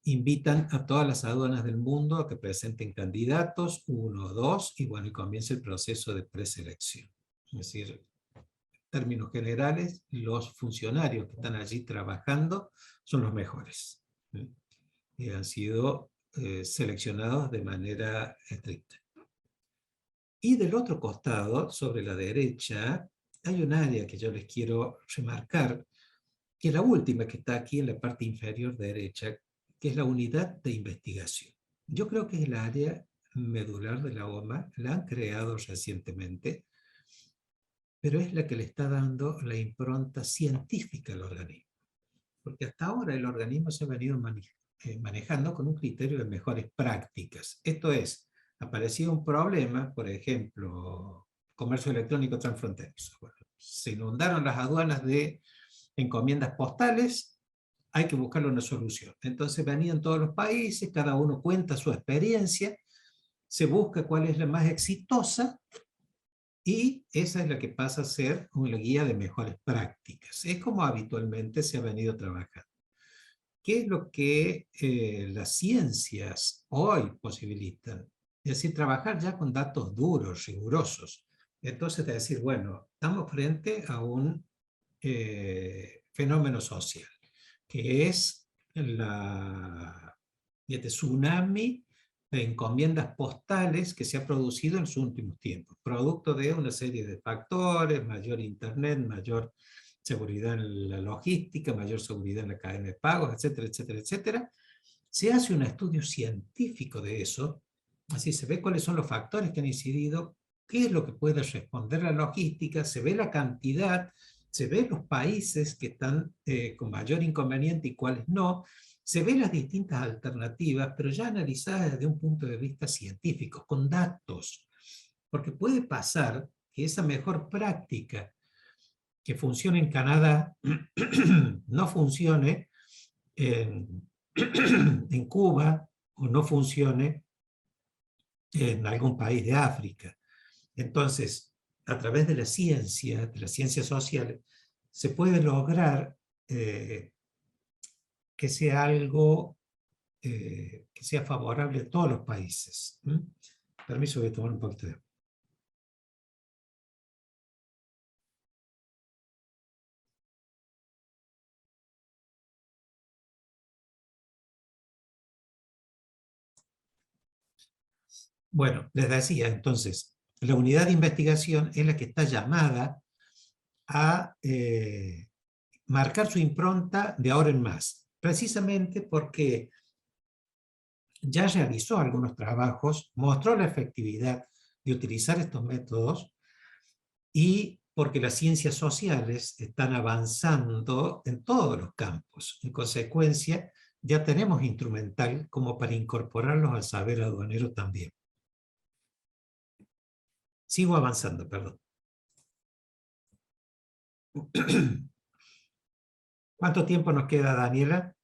Speaker 4: invitan a todas las aduanas del mundo a que presenten candidatos, 1 o 2, y bueno, y comienza el proceso de preselección. Es decir, en términos generales, los funcionarios que están allí trabajando son los mejores. Y han sido seleccionados de manera estricta. Y del otro costado, sobre la derecha, hay un área que yo les quiero remarcar, que es la última que está aquí en la parte inferior derecha, que es la unidad de investigación. Yo creo que es el área medular de la OMA, la han creado recientemente, pero es la que le está dando la impronta científica al organismo. Porque hasta ahora el organismo se ha venido manejando con un criterio de mejores prácticas. Esto es, aparecía un problema, por ejemplo, comercio electrónico transfronterizo. Bueno, se inundaron las aduanas de encomiendas postales, hay que buscarle una solución. Entonces venían todos los países, cada uno cuenta su experiencia, se busca cuál es la más exitosa, y esa es la que pasa a ser una guía de mejores prácticas. Es como habitualmente se ha venido trabajando. ¿Qué es lo que las ciencias hoy posibilitan? Es decir, trabajar ya con datos duros, rigurosos. Entonces, decir, bueno, estamos frente a un fenómeno social, que es este tsunami de encomiendas postales que se ha producido en los últimos tiempos, producto de una serie de factores, mayor internet, mayor seguridad en la logística, mayor seguridad en la cadena de pagos, etcétera, etcétera, etcétera. Se hace un estudio científico de eso, así se ve cuáles son los factores que han incidido, qué es lo que puede responder la logística, se ve la cantidad, se ve los países que están con mayor inconveniente y cuáles no, se ven las distintas alternativas, pero ya analizadas desde un punto de vista científico, con datos. Porque puede pasar que esa mejor práctica que funcione en Canadá no funcione en Cuba o no funcione en algún país de África. Entonces, a través de las ciencias sociales, se puede lograr que sea algo que sea favorable a todos los países. Permiso, voy a tomar un poquito de agua. Bueno, les decía entonces, la unidad de investigación es la que está llamada a marcar su impronta de ahora en más, precisamente porque ya realizó algunos trabajos, mostró la efectividad de utilizar estos métodos y porque las ciencias sociales están avanzando en todos los campos. En consecuencia, ya tenemos instrumental como para incorporarlos al saber aduanero también. Sigo avanzando, perdón. ¿Cuánto tiempo nos queda, Daniela?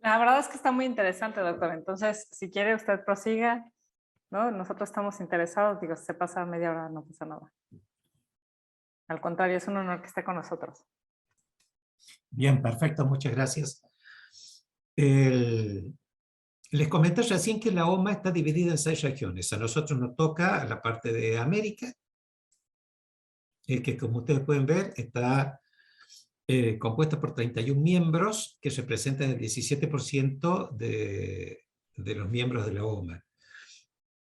Speaker 1: La verdad es que está muy interesante, doctor. Entonces, si quiere usted prosiga, ¿no? Nosotros estamos interesados. Digo, si se pasa media hora, no pasa nada. Al contrario, es un honor que esté con nosotros.
Speaker 4: Bien, perfecto, muchas gracias. Les comenté recién que la OMA está dividida en 6 regiones. A nosotros nos toca la parte de América, que como ustedes pueden ver está compuesta por 31 miembros que representan el 17% de los miembros de la OMA.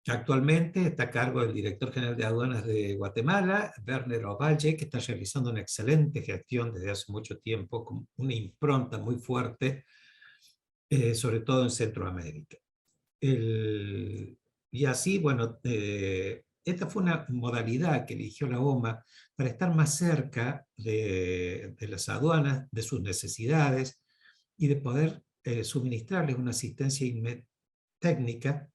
Speaker 4: Actualmente está a cargo del director general de aduanas de Guatemala, Werner Ovalle, que está realizando una excelente gestión desde hace mucho tiempo, con una impronta muy fuerte, sobre todo en Centroamérica. Y así, bueno, esta fue una modalidad que eligió la OMA para estar más cerca de las aduanas, de sus necesidades, y de poder suministrarles una asistencia técnica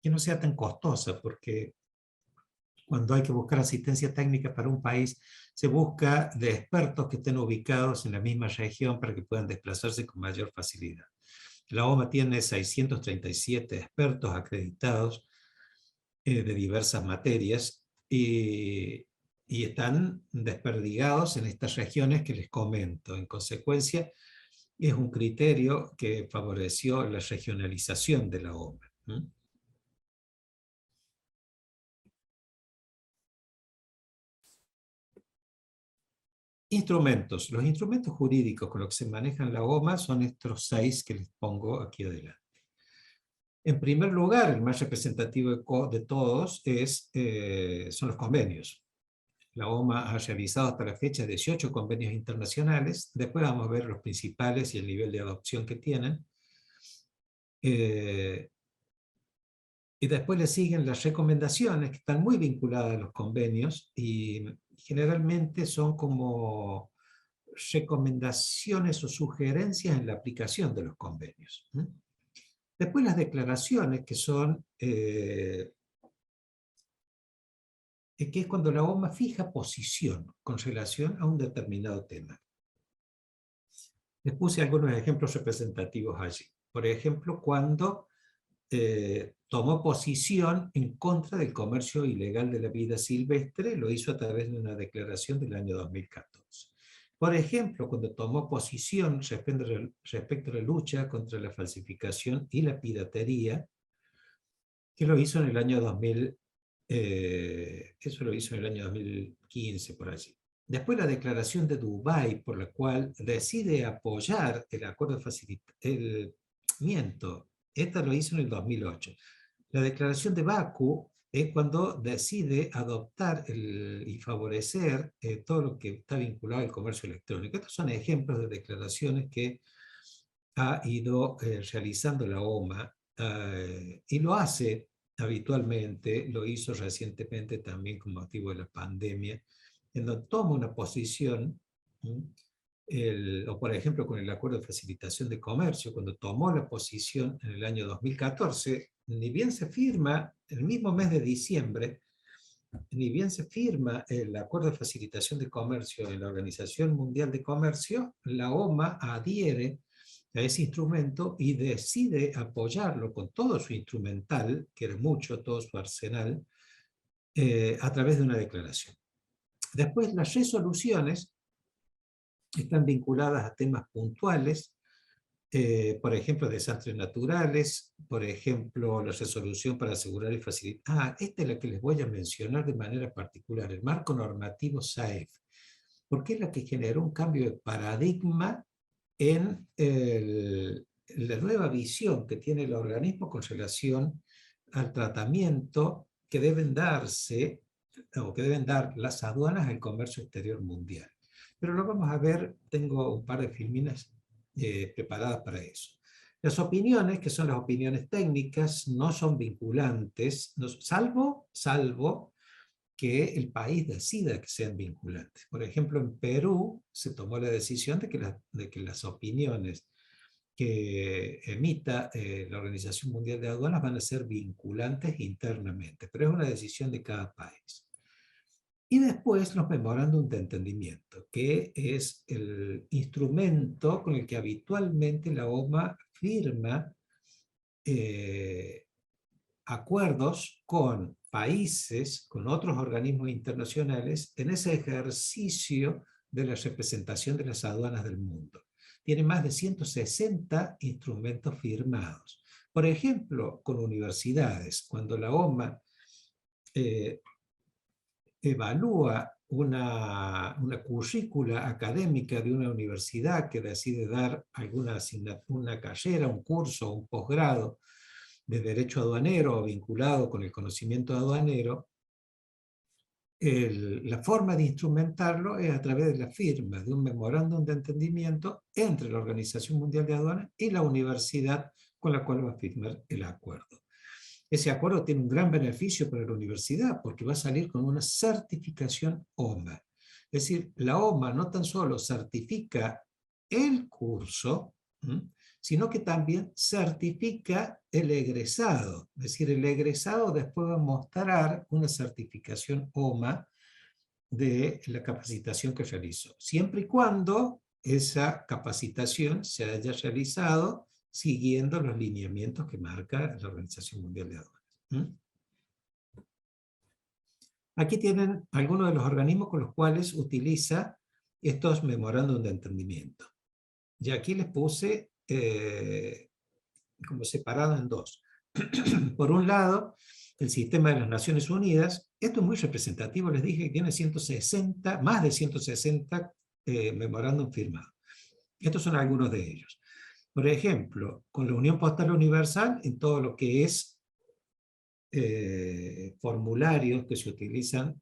Speaker 4: que no sea tan costosa, porque cuando hay que buscar asistencia técnica para un país, se busca de expertos que estén ubicados en la misma región para que puedan desplazarse con mayor facilidad. La OMA tiene 637 expertos acreditados de diversas materias y están desperdigados en estas regiones que les comento. En consecuencia, es un criterio que favoreció la regionalización de la OMA. Instrumentos. Los instrumentos jurídicos con los que se maneja la OMA son estos 6 que les pongo aquí adelante. En primer lugar, el más representativo de todos son los convenios. La OMA ha realizado hasta la fecha 18 convenios internacionales. Después vamos a ver los principales y el nivel de adopción que tienen. Y después le siguen las recomendaciones, que están muy vinculadas a los convenios, y generalmente son como recomendaciones o sugerencias en la aplicación de los convenios. Después las declaraciones, que son, que es cuando la OMA fija posición con relación a un determinado tema. Les puse algunos ejemplos representativos allí. Por ejemplo, cuando tomó posición en contra del comercio ilegal de la vida silvestre, lo hizo a través de una declaración del año 2014. Por ejemplo, cuando tomó posición respecto a la lucha contra la falsificación y la piratería, que lo hizo en el año 2000, eso lo hizo en el año 2015, por allí. Después la declaración de Dubái, por la cual decide apoyar el acuerdo de facilitación, esta lo hizo en el 2008. La declaración de Bakú es cuando decide adoptar y favorecer todo lo que está vinculado al comercio electrónico. Estos son ejemplos de declaraciones que ha ido realizando la OMA y lo hace habitualmente, lo hizo recientemente también con motivo de la pandemia, en donde toma una posición, o por ejemplo con el Acuerdo de Facilitación de Comercio, cuando tomó la posición en el año 2014, ni bien se firma, el mismo mes de diciembre, ni bien se firma el Acuerdo de Facilitación de Comercio en la Organización Mundial de Comercio, la OMA adhiere a ese instrumento y decide apoyarlo con todo su instrumental, que era mucho, todo su arsenal, a través de una declaración. Después, las resoluciones están vinculadas a temas puntuales, por ejemplo, desastres naturales, por ejemplo, la resolución para asegurar y facilitar. Esta es la que les voy a mencionar de manera particular, el marco normativo SAEF, porque es la que generó un cambio de paradigma en la nueva visión que tiene el organismo con relación al tratamiento que deben darse, o que deben dar las aduanas al comercio exterior mundial. Pero lo vamos a ver, tengo un par de filminas preparadas para eso. Las opiniones, que son las opiniones técnicas, no son vinculantes, salvo que el país decida que sean vinculantes. Por ejemplo, en Perú se tomó la decisión de que las opiniones que emita la Organización Mundial de Aduanas van a ser vinculantes internamente, pero es una decisión de cada país. Y después los memorándum de entendimiento, que es el instrumento con el que habitualmente la OMA firma acuerdos con países, con otros organismos internacionales, en ese ejercicio de la representación de las aduanas del mundo. Tiene más de 160 instrumentos firmados. Por ejemplo, con universidades, cuando la OMA evalúa una currícula académica de una universidad que decide dar una carrera, un curso, un posgrado de derecho aduanero o vinculado con el conocimiento aduanero, la forma de instrumentarlo es a través de la firma de un memorándum de entendimiento entre la Organización Mundial de Aduanas y la universidad con la cual va a firmar el acuerdo. Ese acuerdo tiene un gran beneficio para la universidad porque va a salir con una certificación OMA. Es decir, la OMA no tan solo certifica el curso, sino que también certifica el egresado. Es decir, el egresado después va a mostrar una certificación OMA de la capacitación que realizó, siempre y cuando esa capacitación se haya realizado siguiendo los lineamientos que marca la Organización Mundial de Aduanas. Aquí tienen algunos de los organismos con los cuales utiliza estos memorándum de entendimiento. Y aquí les puse como separado en dos. Por un lado, el sistema de las Naciones Unidas. Esto es muy representativo, les dije que tiene más de 160 memorándum firmados. Estos son algunos de ellos. Por ejemplo, con la Unión Postal Universal, en todo lo que es formularios que se utilizan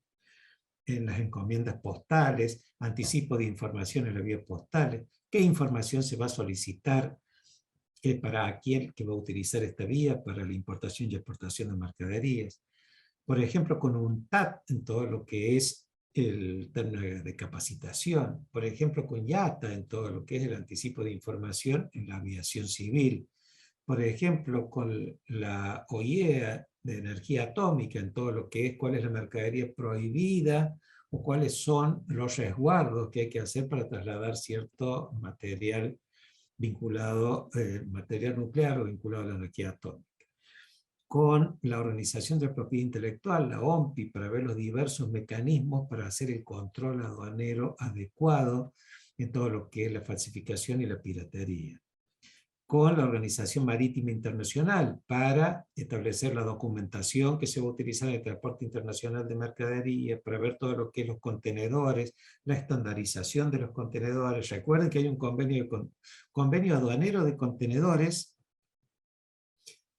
Speaker 4: en las encomiendas postales, anticipo de información en las vías postales, qué información se va a solicitar para aquel que va a utilizar esta vía para la importación y exportación de mercaderías. Por ejemplo, con un TAT en todo lo que es el término de capacitación. Por ejemplo, con IATA en todo lo que es el anticipo de información en la aviación civil. Por ejemplo, con la OIEA de energía atómica en todo lo que es cuál es la mercadería prohibida o cuáles son los resguardos que hay que hacer para trasladar cierto material vinculado, material nuclear o vinculado a la energía atómica. Con la Organización de Propiedad Intelectual, la OMPI, para ver los diversos mecanismos para hacer el control aduanero adecuado en todo lo que es la falsificación y la piratería. Con la Organización Marítima Internacional, para establecer la documentación que se va a utilizar en el transporte internacional de mercadería, para ver todo lo que es los contenedores, la estandarización de los contenedores. Recuerden que hay un convenio aduanero de contenedores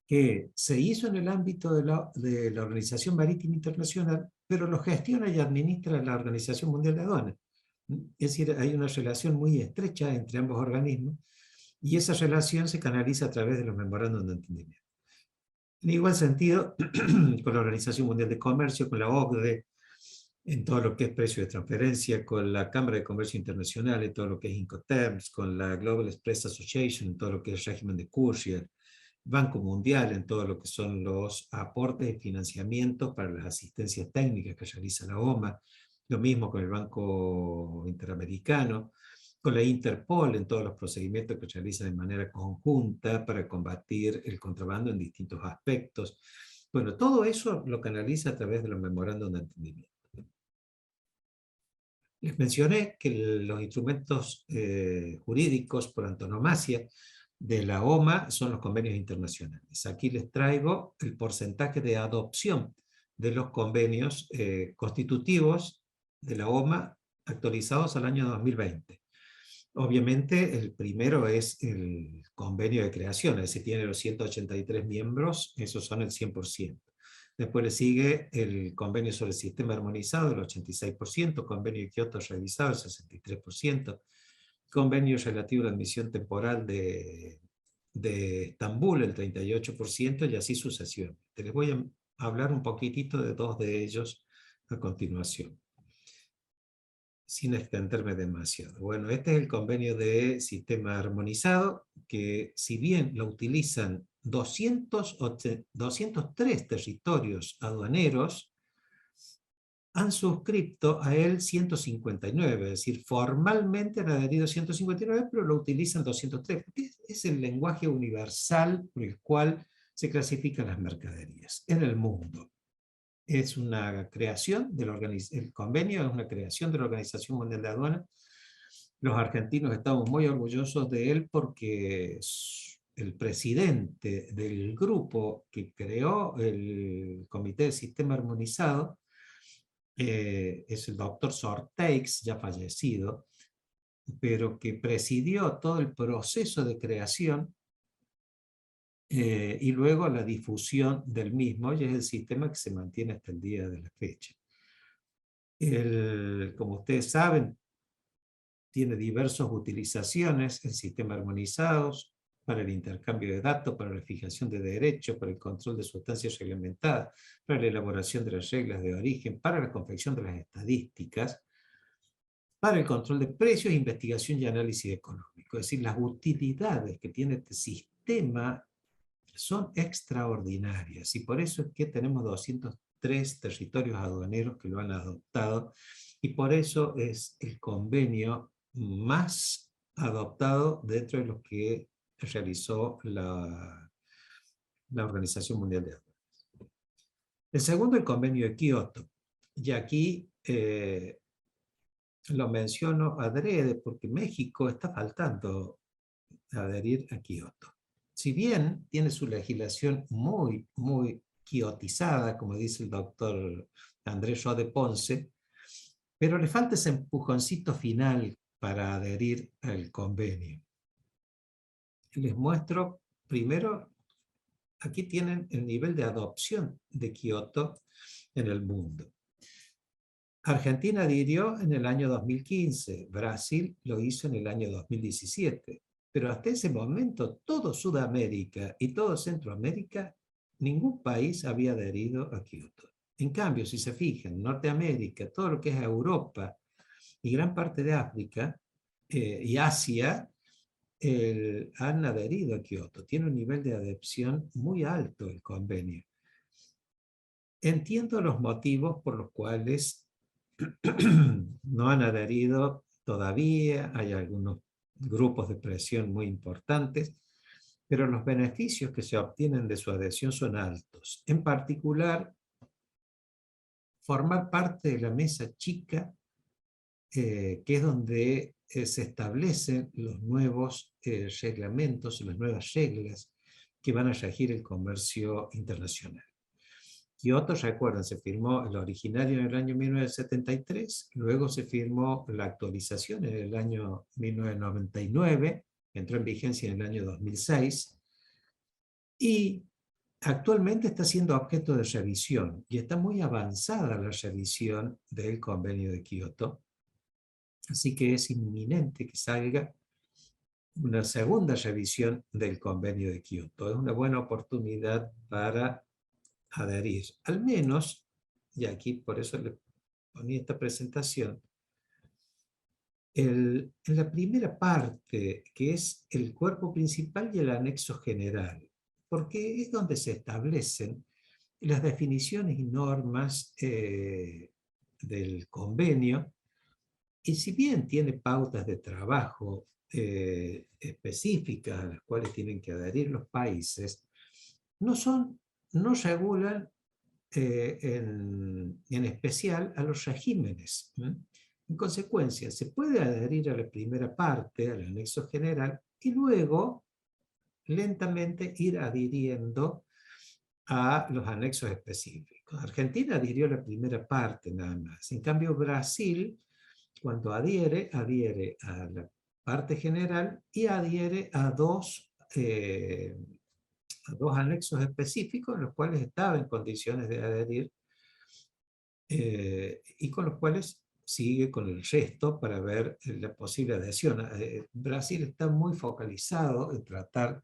Speaker 4: que se hizo en el ámbito de la Organización Marítima Internacional, pero lo gestiona y administra la Organización Mundial de Aduanas. Es decir, hay una relación muy estrecha entre ambos organismos, y esa relación se canaliza a través de los memorándum de entendimiento. En igual sentido, con la Organización Mundial de Comercio, con la OCDE, en todo lo que es precio de transferencia, con la Cámara de Comercio Internacional, en todo lo que es Incoterms, con la Global Express Association, en todo lo que es régimen de courier, Banco Mundial, en todo lo que son los aportes y financiamientos para las asistencias técnicas que realiza la OMA, lo mismo con el Banco Interamericano, con la Interpol en todos los procedimientos que realiza de manera conjunta para combatir el contrabando en distintos aspectos. Bueno, todo eso lo canaliza a través de los memorándum de entendimiento. Les mencioné que los instrumentos jurídicos por antonomasia de la OMA son los convenios internacionales. Aquí les traigo el porcentaje de adopción de los convenios constitutivos de la OMA actualizados al año 2020. Obviamente el primero es el convenio de creación, ese tiene los 183 miembros, esos son el 100%. Después le sigue el convenio sobre el sistema armonizado, el 86%, convenio de Kioto revisado, el 63%, convenio relativo a la admisión temporal de Estambul, el 38%, y así sucesivamente. Les voy a hablar un poquitito de dos de ellos a continuación, sin extenderme demasiado. Bueno, este es el convenio de sistema armonizado, porque si bien lo utilizan 203 territorios aduaneros, han suscrito a él 159, es decir, formalmente han adherido 159, pero lo utilizan 203, porque es el lenguaje universal por el cual se clasifican las mercaderías en el mundo. Es una creación el convenio es una creación de la Organización Mundial de Aduanas. Los argentinos estamos muy orgullosos de él porque el presidente del grupo que creó el Comité de Sistema Armonizado es el doctor Sorteix, ya fallecido, pero que presidió todo el proceso de creación y luego la difusión del mismo, y es el sistema que se mantiene hasta el día de la fecha. Como ustedes saben, tiene diversas utilizaciones, el sistema armonizados, para el intercambio de datos, para la fijación de derechos, para el control de sustancias reglamentadas, para la elaboración de las reglas de origen, para la confección de las estadísticas, para el control de precios, investigación y análisis económico. Es decir, las utilidades que tiene este sistema son extraordinarias, y por eso es que tenemos 203 territorios aduaneros que lo han adoptado, y por eso es el convenio más adoptado dentro de los que realizó la Organización Mundial de Aduanas. El segundo, el convenio de Kioto, y aquí lo menciono adrede porque México está faltando adherir a Kioto. Si bien tiene su legislación muy quiotizada, como dice el doctor Andrés Rode Ponce, pero le falta ese empujoncito final para adherir al convenio. Les muestro primero, aquí tienen el nivel de adopción de Kioto en el mundo. Argentina adhirió en el año 2015, Brasil lo hizo en el año 2017. Pero hasta ese momento, todo Sudamérica y todo Centroamérica, ningún país había adherido a Kioto. En cambio, si se fijan, Norteamérica, todo lo que es Europa y gran parte de África y Asia, han adherido a Kioto. Tiene un nivel de adhesión muy alto el convenio. Entiendo los motivos por los cuales no han adherido todavía. Hay algunos grupos de presión muy importantes, pero los beneficios que se obtienen de su adhesión son altos. En particular, formar parte de la mesa chica, que es donde se establecen los nuevos reglamentos, las nuevas reglas que van a regir el comercio internacional. Kioto, recuerden, se firmó el originario en el año 1973, luego se firmó la actualización en el año 1999, entró en vigencia en el año 2006, y actualmente está siendo objeto de revisión, y está muy avanzada la revisión del convenio de Kioto, así que es inminente que salga una segunda revisión del convenio de Kioto. Es una buena oportunidad para adherir, al menos, y aquí por eso le ponía esta presentación, en la primera parte, que es el cuerpo principal y el anexo general, porque es donde se establecen las definiciones y normas del convenio, y si bien tiene pautas de trabajo específicas a las cuales tienen que adherir los países, no regulan en especial a los regímenes. En consecuencia, se puede adherir a la primera parte, al anexo general, y luego lentamente ir adhiriendo a los anexos específicos. Argentina adhirió a la primera parte nada más. En cambio, Brasil, cuando adhiere a la parte general y adhiere a dos anexos específicos en los cuales estaba en condiciones de adherir y con los cuales sigue con el resto para ver la posible adhesión. Brasil está muy focalizado en tratar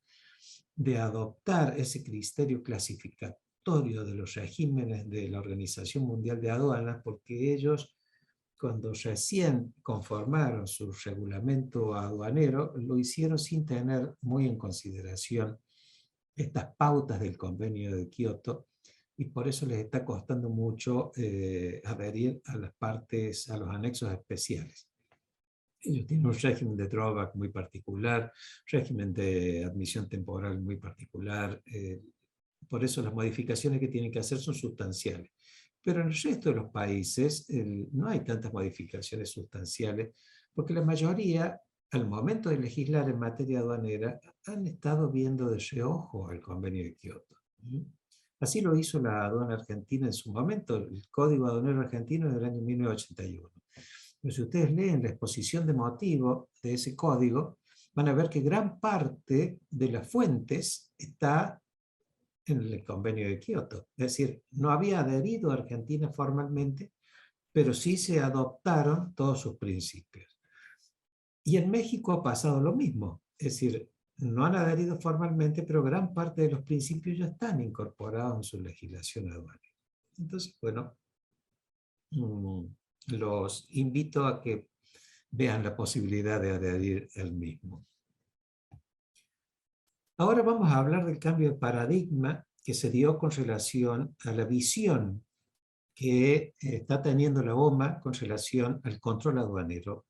Speaker 4: de adoptar ese criterio clasificatorio de los regímenes de la Organización Mundial de Aduanas, porque ellos cuando recién conformaron su regulamento aduanero, lo hicieron sin tener muy en consideración estas pautas del convenio de Kioto, y por eso les está costando mucho adherir a las partes, a los anexos especiales. Ellos tienen un régimen de drawback muy particular, régimen de admisión temporal muy particular, por eso las modificaciones que tienen que hacer son sustanciales. Pero en el resto de los países no hay tantas modificaciones sustanciales, porque la mayoría, al momento de legislar en materia aduanera, han estado viendo de reojo al convenio de Kioto. Así lo hizo la aduana argentina en su momento, el Código Aduanero Argentino del año 1981. Pero si ustedes leen la exposición de motivo de ese código, van a ver que gran parte de las fuentes está en el convenio de Kioto. Es decir, no había adherido a Argentina formalmente, pero sí se adoptaron todos sus principios. Y en México ha pasado lo mismo. Es decir, no han adherido formalmente, pero gran parte de los principios ya están incorporados en su legislación aduanera. Entonces, bueno, los invito a que vean la posibilidad de adherir al mismo. Ahora vamos a hablar del cambio de paradigma que se dio con relación a la visión que está teniendo la OMA con relación al control aduanero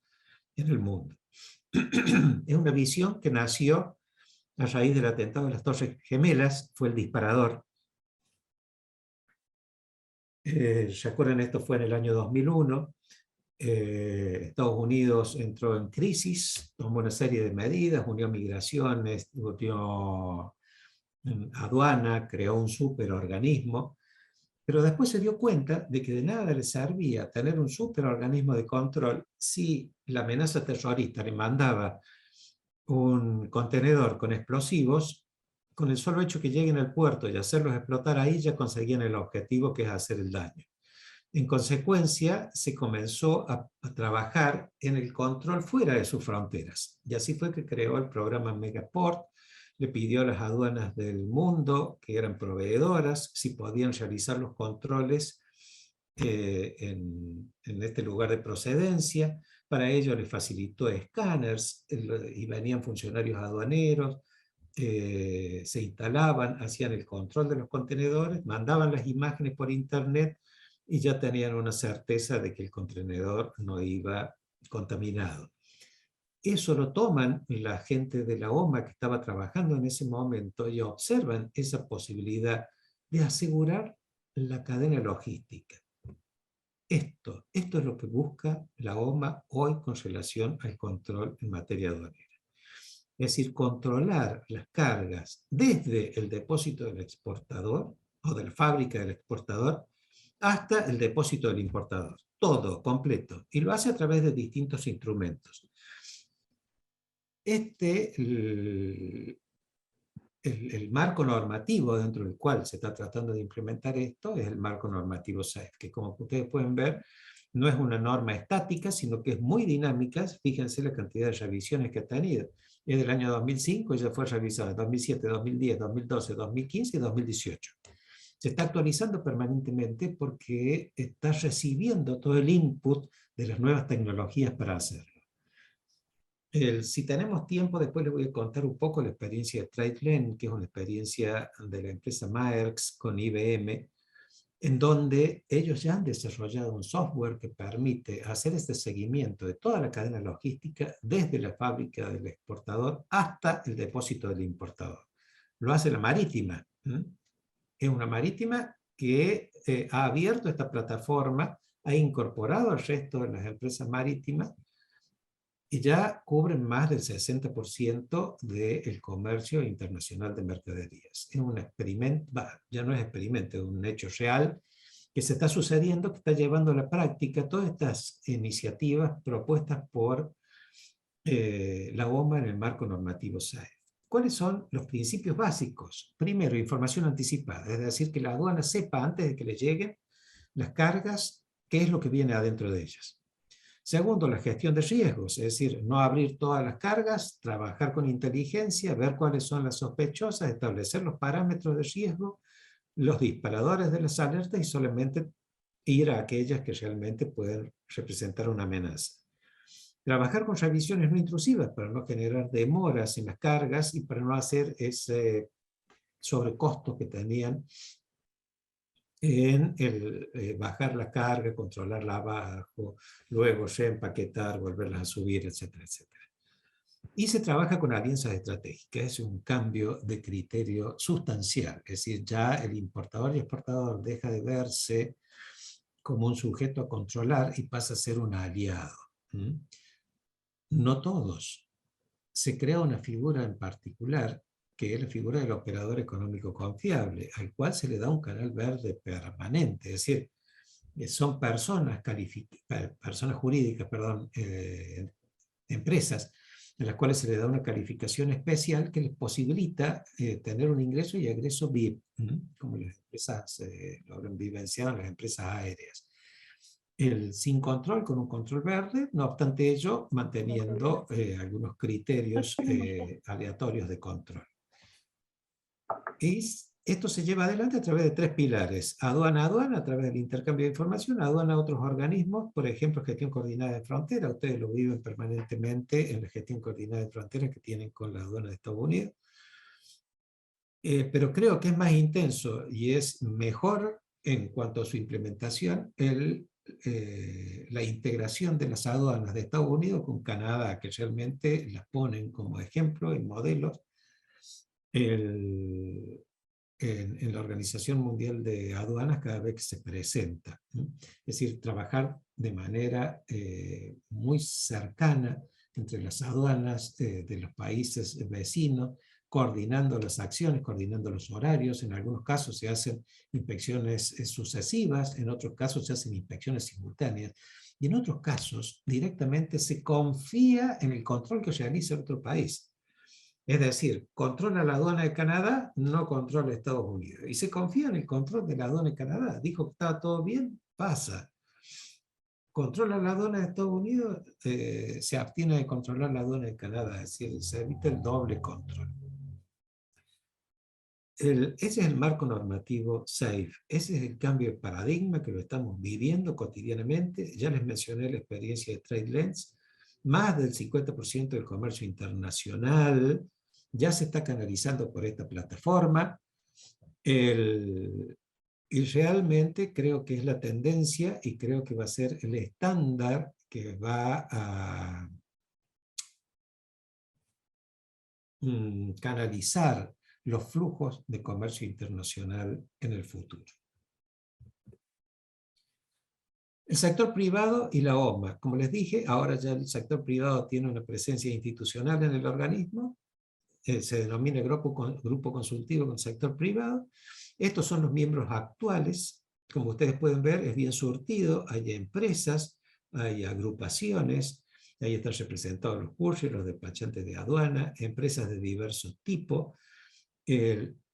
Speaker 4: en el mundo. Es una visión que nació a raíz del atentado de las Torres Gemelas, fue el disparador. ¿Se acuerdan? Esto fue en el año 2001. Estados Unidos entró en crisis, tomó una serie de medidas, unió migraciones, unió aduana, creó un superorganismo, pero después se dio cuenta de que de nada le servía tener un superorganismo de control si la amenaza terrorista le mandaba un contenedor con explosivos. Con el solo hecho que lleguen al puerto y hacerlos explotar ahí, ya conseguían el objetivo, que es hacer el daño. En consecuencia, se comenzó a trabajar en el control fuera de sus fronteras. Y así fue que creó el programa Megaport, le pidió a las aduanas del mundo, que eran proveedoras, si podían realizar los controles en este lugar de procedencia. Para ello les facilitó escáneres y venían funcionarios aduaneros, se instalaban, hacían el control de los contenedores, mandaban las imágenes por internet y ya tenían una certeza de que el contenedor no iba contaminado. Eso lo toman la gente de la OMA que estaba trabajando en ese momento y observan esa posibilidad de asegurar la cadena logística. Esto es lo que busca la OMA hoy con relación al control en materia aduanera. Es decir, controlar las cargas desde el depósito del exportador o de la fábrica del exportador hasta el depósito del importador. Todo, completo. Y lo hace a través de distintos instrumentos. El marco normativo dentro del cual se está tratando de implementar esto es el marco normativo SAFE, que como ustedes pueden ver, no es una norma estática, sino que es muy dinámica. Fíjense la cantidad de revisiones que ha tenido. Es del año 2005 y ya fue revisada en 2007, 2010, 2012, 2015 y 2018. Se está actualizando permanentemente porque está recibiendo todo el input de las nuevas tecnologías para hacerlo. Si tenemos tiempo, después les voy a contar un poco la experiencia de TradeLens, que es una experiencia de la empresa Maersk con IBM, en donde ellos ya han desarrollado un software que permite hacer este seguimiento de toda la cadena logística desde la fábrica del exportador hasta el depósito del importador. Lo hace la marítima. Es una marítima que ha abierto esta plataforma, ha incorporado al resto de las empresas marítimas y ya cubren más del 60% del comercio internacional de mercaderías. Es un experimento, ya no es experimento, es un hecho real que se está sucediendo, que está llevando a la práctica todas estas iniciativas propuestas por la OMA en el marco normativo SAFE. ¿Cuáles son los principios básicos? Primero, información anticipada, es decir, que la aduana sepa antes de que le lleguen las cargas qué es lo que viene adentro de ellas. Segundo, la gestión de riesgos, es decir, no abrir todas las cargas, trabajar con inteligencia, ver cuáles son las sospechosas, establecer los parámetros de riesgo, los disparadores de las alertas y solamente ir a aquellas que realmente pueden representar una amenaza. Trabajar con revisiones no intrusivas para no generar demoras en las cargas y para no hacer ese sobrecosto que tenían en el bajar la carga, controlarla abajo, luego reempaquetar, volverlas a subir, etcétera, etcétera. Y se trabaja con alianzas estratégicas, es un cambio de criterio sustancial, es decir, ya el importador y exportador deja de verse como un sujeto a controlar y pasa a ser un aliado. No todos. Se crea una figura en particular, que es la figura del operador económico confiable, al cual se le da un canal verde permanente, es decir, son personas jurídicas, empresas, a las cuales se le da una calificación especial que les posibilita tener un ingreso y egreso VIP, como las empresas lo habrán vivenciado, las empresas aéreas. Sin control, con un control verde, no obstante ello, manteniendo algunos criterios aleatorios de control. Esto se lleva adelante a través de 3 pilares: aduana a aduana, a través del intercambio de información; aduana a otros organismos, por ejemplo, gestión coordinada de frontera. Ustedes lo viven permanentemente en la gestión coordinada de frontera que tienen con la aduana de Estados Unidos. Pero creo que es más intenso y es mejor en cuanto a su implementación la integración de las aduanas de Estados Unidos con Canadá, que realmente las ponen como ejemplo y modelos en la Organización Mundial de Aduanas cada vez que se presenta. Es decir, trabajar de manera muy cercana entre las aduanas de los países vecinos, coordinando las acciones, coordinando los horarios. En algunos casos se hacen inspecciones sucesivas, en otros casos se hacen inspecciones simultáneas, y en otros casos directamente se confía en el control que realiza otro país. Es decir, controla la aduana de Canadá, no controla Estados Unidos. Y se confía en el control de la aduana de Canadá. Dijo que estaba todo bien, pasa. Controla la aduana de Estados Unidos, se abstiene de controlar la aduana de Canadá. Es decir, se evita el doble control. Ese es el marco normativo SAFE. Ese es el cambio de paradigma que lo estamos viviendo cotidianamente. Ya les mencioné la experiencia de TradeLens. Más del 50% del comercio internacional ya se está canalizando por esta plataforma. Y realmente creo que es la tendencia y creo que va a ser el estándar que va a canalizar los flujos de comercio internacional en el futuro. El sector privado y la OMA. Como les dije, ahora ya el sector privado tiene una presencia institucional en el organismo. Se denomina grupo consultivo con sector privado. Estos son los miembros actuales. Como ustedes pueden ver, es bien surtido. Hay empresas, hay agrupaciones, ahí están representados los couriers, los despachantes de aduana, empresas de diversos tipos.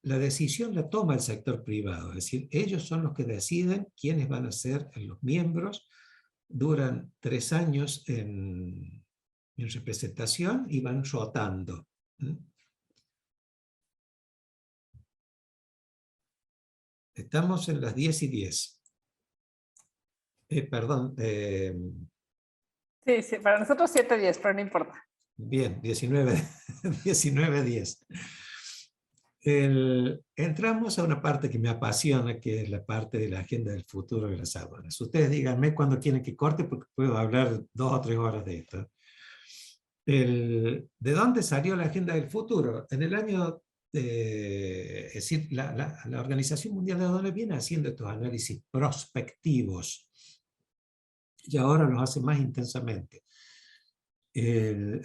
Speaker 4: La decisión la toma el sector privado, es decir, ellos son los que deciden quiénes van a ser los miembros. Duran 3 años en representación y van rotando. Estamos en las 10:10. Perdón.
Speaker 1: Sí, para nosotros 7:10, pero no importa.
Speaker 4: Bien, 19:10. Entramos a una parte que me apasiona, que es la parte de la agenda del futuro de las aduanas. Ustedes díganme cuándo quieren que corte, porque puedo hablar 2 o 3 horas de esto. ¿De dónde salió la agenda del futuro? En el año, es decir, la Organización Mundial de Aduanas viene haciendo estos análisis prospectivos, y ahora los hace más intensamente.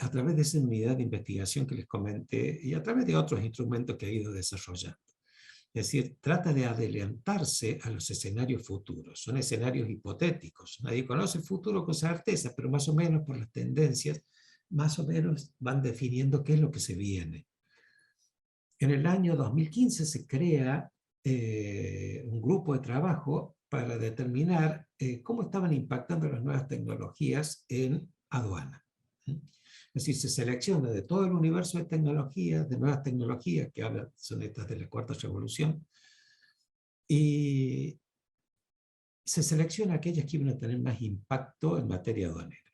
Speaker 4: A través de esa unidad de investigación que les comenté y a través de otros instrumentos que ha ido desarrollando. Es decir, trata de adelantarse a los escenarios futuros. Son escenarios hipotéticos. Nadie conoce el futuro con certeza, pero más o menos por las tendencias, más o menos van definiendo qué es lo que se viene. En el año 2015 se crea un grupo de trabajo para determinar cómo estaban impactando las nuevas tecnologías en aduana. Es decir, se selecciona de todo el universo de tecnologías, de nuevas tecnologías, que ahora son estas de la cuarta revolución, y se selecciona aquellas que iban a tener más impacto en materia aduanera.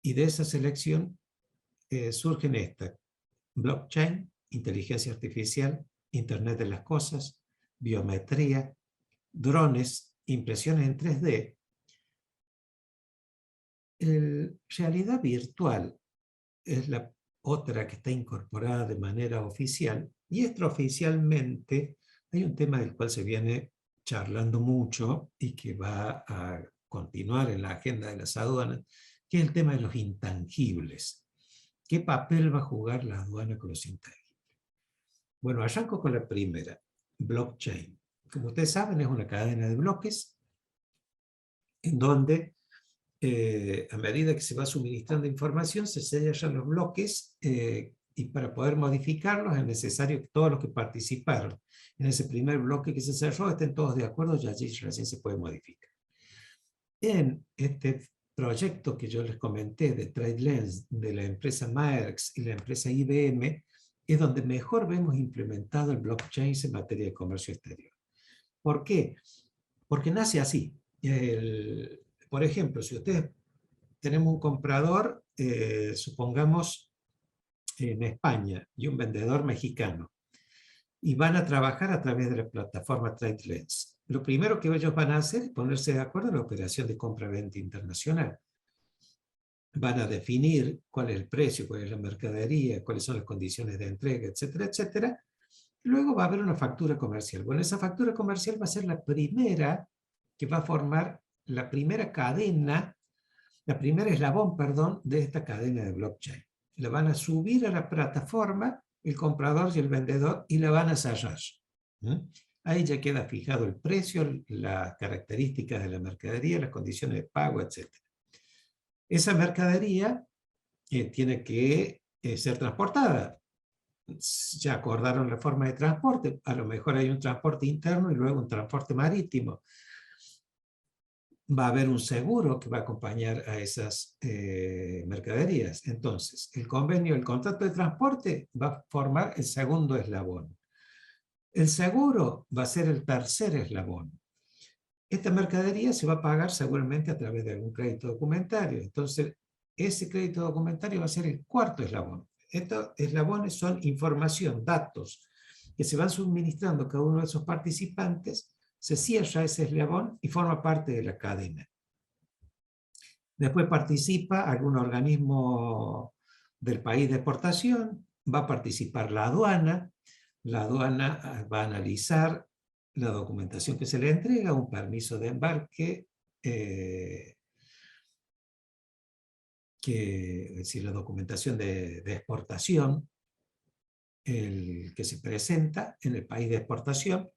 Speaker 4: Y de esa selección surgen estas: blockchain, inteligencia artificial, Internet de las cosas, biometría, drones, impresiones en 3D. Realidad virtual es la otra que está incorporada de manera oficial, y extraoficialmente hay un tema del cual se viene charlando mucho y que va a continuar en la agenda de las aduanas, que es el tema de los intangibles. ¿Qué papel va a jugar la aduana con los intangibles? Bueno, arranco con la primera, blockchain. Como ustedes saben, es una cadena de bloques en donde a medida que se va suministrando información, se sellan los bloques y para poder modificarlos es necesario que todos los que participaron en ese primer bloque que se cerró estén todos de acuerdo y allí recién se puede modificar. En este proyecto que yo les comenté de TradeLens, de la empresa Maersk y la empresa IBM, es donde mejor vemos implementado el blockchain en materia de comercio exterior. ¿Por qué? Porque nace así. Por ejemplo, si ustedes tenemos un comprador, supongamos en España, y un vendedor mexicano, y van a trabajar a través de la plataforma TradeLens, lo primero que ellos van a hacer es ponerse de acuerdo en la operación de compra-venta internacional. Van a definir cuál es el precio, cuál es la mercadería, cuáles son las condiciones de entrega, etcétera, etcétera. Luego va a haber una factura comercial. Bueno, esa factura comercial va a ser la primera que va a formar la primera cadena, la primera eslabón, perdón, de esta cadena de blockchain. La van a subir a la plataforma el comprador y el vendedor y la van a cerrar. Ahí ya queda fijado el precio, las características de la mercadería, las condiciones de pago, etc. Esa mercadería tiene que ser transportada. Ya acordaron la forma de transporte, a lo mejor hay un transporte interno y luego un transporte marítimo. Va a haber un seguro que va a acompañar a esas mercaderías. Entonces, el convenio, el contrato de transporte va a formar el segundo eslabón. El seguro va a ser el tercer eslabón. Esta mercadería se va a pagar seguramente a través de algún crédito documentario. Entonces, ese crédito documentario va a ser el cuarto eslabón. Estos eslabones son información, datos, que se van suministrando a cada uno de esos participantes. Se cierra ese eslabón y forma parte de la cadena. Después participa algún organismo del país de exportación, va a participar la aduana va a analizar la documentación que se le entrega, un permiso de embarque, es decir, la documentación de exportación, el que se presenta en el país de exportación.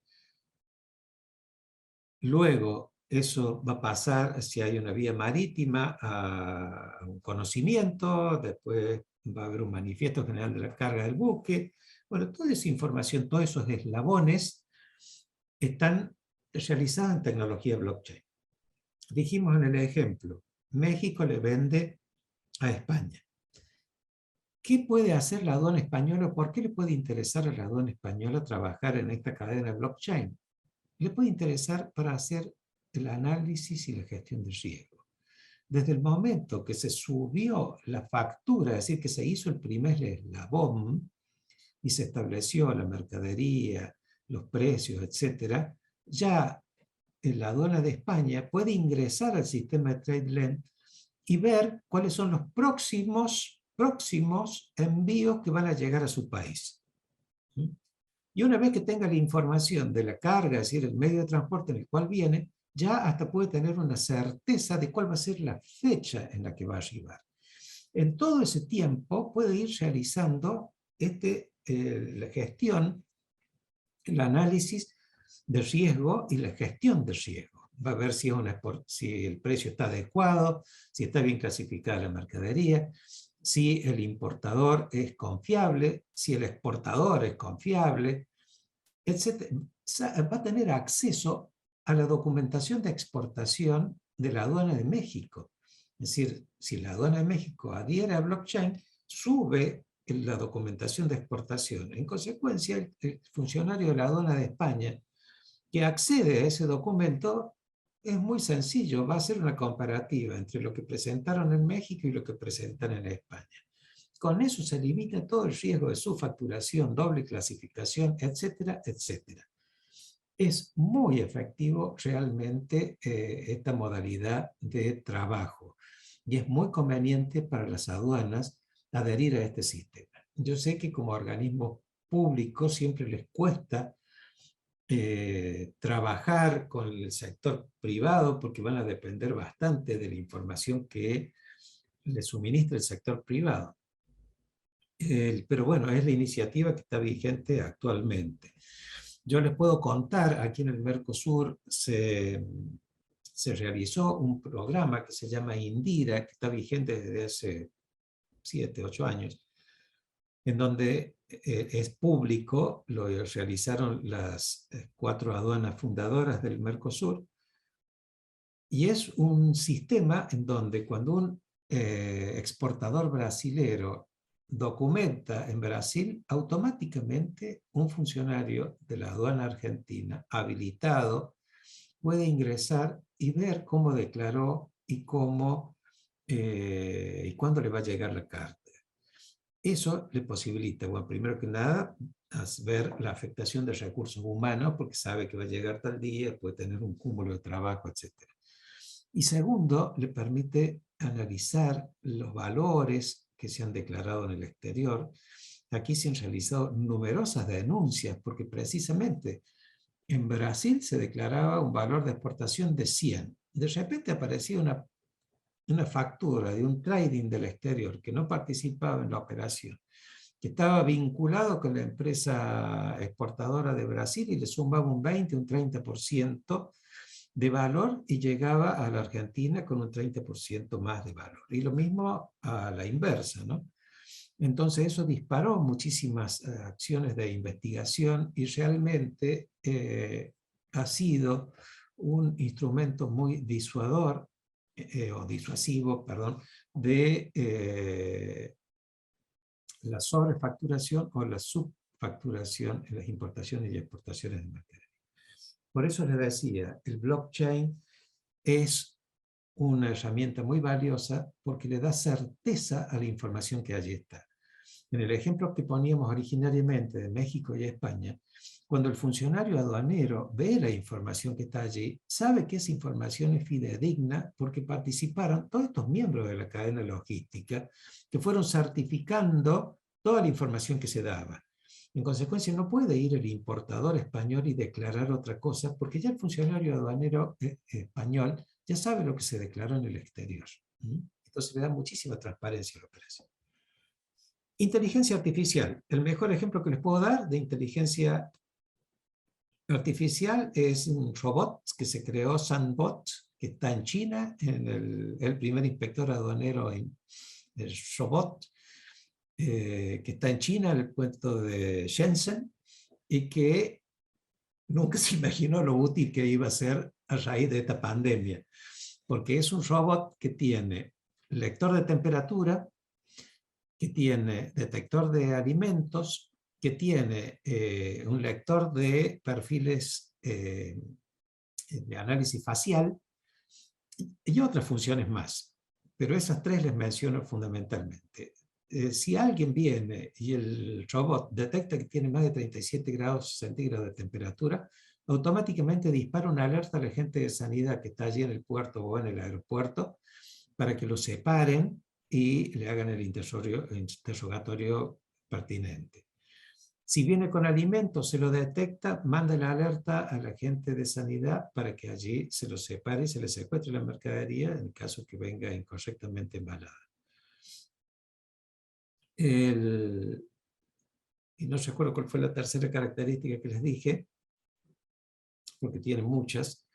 Speaker 4: Luego, eso va a pasar, si hay una vía marítima, a un conocimiento, después va a haber un manifiesto general de la carga del buque. Bueno, toda esa información, todos esos eslabones están realizados en tecnología blockchain. Dijimos en el ejemplo, México le vende a España. ¿Qué puede hacer la aduana española? ¿Por qué le puede interesar a la aduana española trabajar en esta cadena blockchain? Le puede interesar para hacer el análisis y la gestión de riesgo. Desde el momento que se subió la factura, es decir, que se hizo el primer eslabón y se estableció la mercadería, los precios, etc., ya la aduana de España puede ingresar al sistema de TradeLens y ver cuáles son los próximos envíos que van a llegar a su país. Y una vez que tenga la información de la carga, es decir, el medio de transporte en el cual viene, ya hasta puede tener una certeza de cuál va a ser la fecha en la que va a arribar. En todo ese tiempo puede ir realizando la gestión, el análisis de riesgo y la gestión de riesgo. Va a ver si el precio está adecuado, si está bien clasificada la mercadería, si el importador es confiable, si el exportador es confiable, etc. Va a tener acceso a la documentación de exportación de la aduana de México. Es decir, si la aduana de México adhiere a blockchain, sube la documentación de exportación. En consecuencia, el funcionario de la aduana de España que accede a ese documento, es muy sencillo, va a ser una comparativa entre lo que presentaron en México y lo que presentan en España. Con eso se limita todo el riesgo de subfacturación, doble clasificación, etcétera, etcétera. Es muy efectivo realmente esta modalidad de trabajo y es muy conveniente para las aduanas adherir a este sistema. Yo sé que como organismo público siempre les cuesta trabajar con el sector privado porque van a depender bastante de la información que les suministra el sector privado. Pero bueno, es la iniciativa que está vigente actualmente. Yo les puedo contar, aquí en el Mercosur se realizó un programa que se llama Indira, que está vigente desde hace 7, 8 años, en donde es público, lo realizaron las 4 aduanas fundadoras del Mercosur, y es un sistema en donde cuando un exportador brasilero documenta en Brasil, automáticamente un funcionario de la aduana argentina habilitado puede ingresar y ver cómo declaró y cómo y cuándo le va a llegar la carta. Eso le posibilita, bueno, primero que nada, ver la afectación de recursos humanos, porque sabe que va a llegar tal día, puede tener un cúmulo de trabajo, etc. Y segundo, le permite analizar los valores que se han declarado en el exterior. Aquí se han realizado numerosas denuncias, porque precisamente en Brasil se declaraba un valor de exportación de 100. De repente aparecía una factura de un trading del exterior que no participaba en la operación, que estaba vinculado con la empresa exportadora de Brasil y le sumaba un 20, un 30% de valor y llegaba a la Argentina con un 30% más de valor. Y lo mismo a la inversa, ¿no? Entonces eso disparó muchísimas acciones de investigación y realmente ha sido un instrumento muy disuador, o disuasivo, perdón, de la sobrefacturación o la subfacturación en las importaciones y exportaciones de mercadería. Por eso les decía, el blockchain es una herramienta muy valiosa porque le da certeza a la información que allí está. En el ejemplo que poníamos originariamente de México y España, cuando el funcionario aduanero ve la información que está allí, sabe que esa información es fidedigna porque participaron todos estos miembros de la cadena logística que fueron certificando toda la información que se daba. En consecuencia, no puede ir el importador español y declarar otra cosa porque ya el funcionario aduanero español ya sabe lo que se declaró en el exterior. Entonces le da muchísima transparencia a la operación. Inteligencia artificial. El mejor ejemplo que les puedo dar de inteligencia artificial es un robot que se creó, Sandbot, que está en China, en el primer inspector aduanero en el robot, que está en China, en el puerto de Shenzhen, y que nunca se imaginó lo útil que iba a ser a raíz de esta pandemia, porque es un robot que tiene lector de temperatura, que tiene detector de alimentos, que tiene un lector de perfiles de análisis facial y otras funciones más. Pero esas 3 les menciono fundamentalmente. Si alguien viene y el robot detecta que tiene más de 37 grados centígrados de temperatura, automáticamente dispara una alerta a la gente de sanidad que está allí en el puerto o en el aeropuerto para que lo separen y le hagan el interrogatorio pertinente. Si viene con alimentos, se lo detecta, manda la alerta a la gente de sanidad para que allí se lo separe y se le secuestre la mercadería en caso que venga incorrectamente embalada. Y no recuerdo cuál fue la tercera característica que les dije, porque tiene muchas.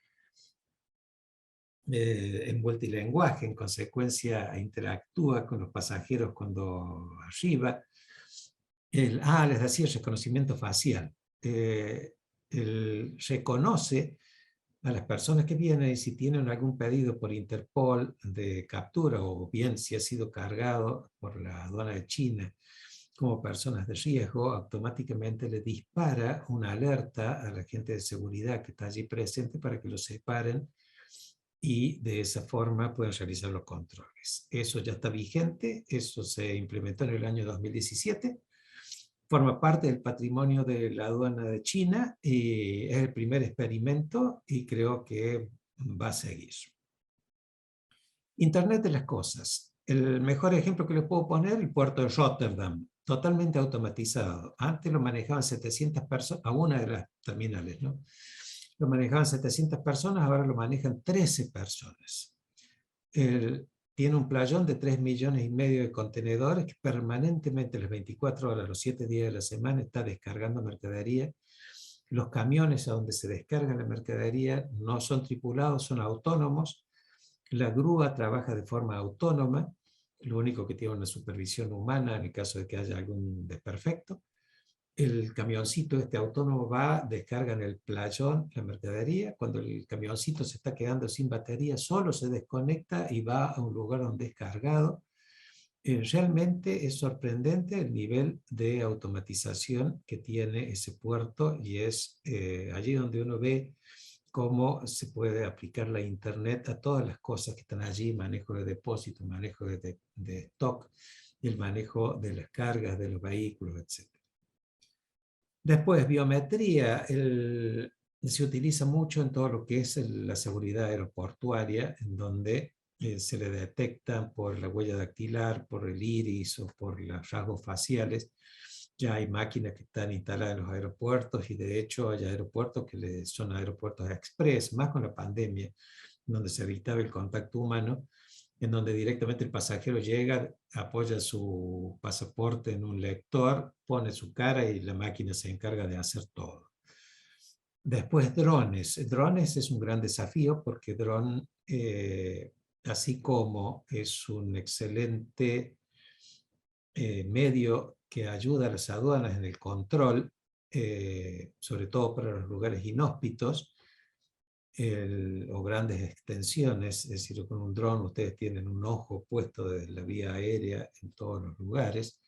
Speaker 4: En multilenguaje, en consecuencia interactúa con los pasajeros cuando arriba. Les decía el reconocimiento facial. Reconoce a las personas que vienen y si tienen algún pedido por Interpol de captura o bien si ha sido cargado por la aduana de China como personas de riesgo, automáticamente le dispara una alerta a la gente de seguridad que está allí presente para que los separen y de esa forma pueden realizar los controles. Eso ya está vigente, eso se implementó en el año 2017, forma parte del patrimonio de la aduana de China y es el primer experimento y creo que va a seguir. Internet de las cosas. El mejor ejemplo que les puedo poner, el puerto de Rotterdam, totalmente automatizado. Antes lo manejaban 700 personas, a una de las terminales, ¿no? Lo manejaban 700 personas, ahora lo manejan 13 personas. Tiene un playón de 3,5 millones de contenedores que permanentemente, las 24 horas, los 7 días de la semana, está descargando mercadería. Los camiones a donde se descarga la mercadería no son tripulados, son autónomos. La grúa trabaja de forma autónoma, lo único que tiene una supervisión humana en el caso de que haya algún desperfecto. El camioncito este autónomo va, descarga en el playón la mercadería. Cuando el camioncito se está quedando sin batería, solo se desconecta y va a un lugar donde es cargado. Realmente es sorprendente el nivel de automatización que tiene ese puerto y es allí donde uno ve cómo se puede aplicar la Internet a todas las cosas que están allí, manejo de depósito, manejo de stock, el manejo de las cargas de los vehículos, etc. Después, biometría, se utiliza mucho en todo lo que es la seguridad aeroportuaria, en donde se le detectan por la huella dactilar, por el iris o por los rasgos faciales. Ya hay máquinas que están instaladas en los aeropuertos y de hecho hay aeropuertos que son aeropuertos express, más con la pandemia, donde se evitaba el contacto humano, en donde directamente el pasajero llega, apoya su pasaporte en un lector, pone su cara y la máquina se encarga de hacer todo. Después drones. Drones es un gran desafío porque dron, así como es un excelente medio que ayuda a las aduanas en el control, sobre todo para los lugares inhóspitos, o grandes extensiones, es decir, con un dron ustedes tienen un ojo puesto desde la vía aérea en todos los lugares.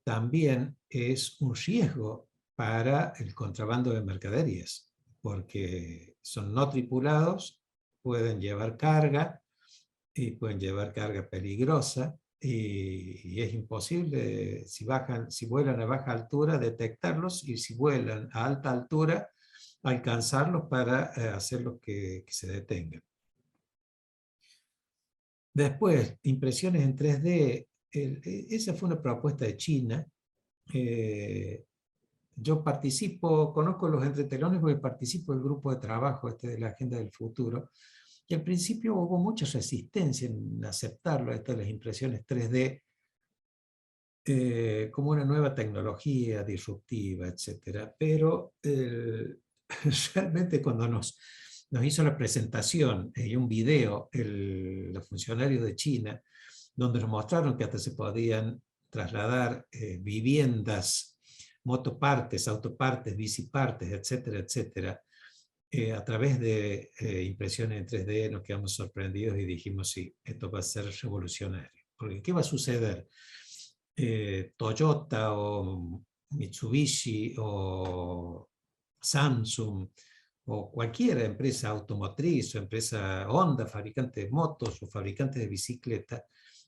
Speaker 4: También es un riesgo para el contrabando de mercaderías, porque son no tripulados, pueden llevar carga, y pueden llevar carga peligrosa, y es imposible, si vuelan a baja altura, detectarlos, y si vuelan a alta altura, alcanzarlos para hacerlos que se detengan. Después, impresiones en 3D. Esa fue una propuesta de China. Yo conozco los entretelones porque participo del grupo de trabajo de la Agenda del Futuro, y al principio hubo mucha resistencia en aceptarlo, esto de las impresiones 3D, como una nueva tecnología disruptiva, etc. Pero realmente cuando nos hizo la presentación y un video los funcionarios de China, donde nos mostraron que hasta se podían trasladar viviendas, motopartes, autopartes, bicipartes, etcétera, etcétera, a través de impresiones en 3D, nos quedamos sorprendidos y dijimos, sí, esto va a ser revolucionario. Porque ¿qué va a suceder? Toyota o Mitsubishi o Samsung o cualquier empresa automotriz o empresa Honda, fabricante de motos o fabricante de bicicleta,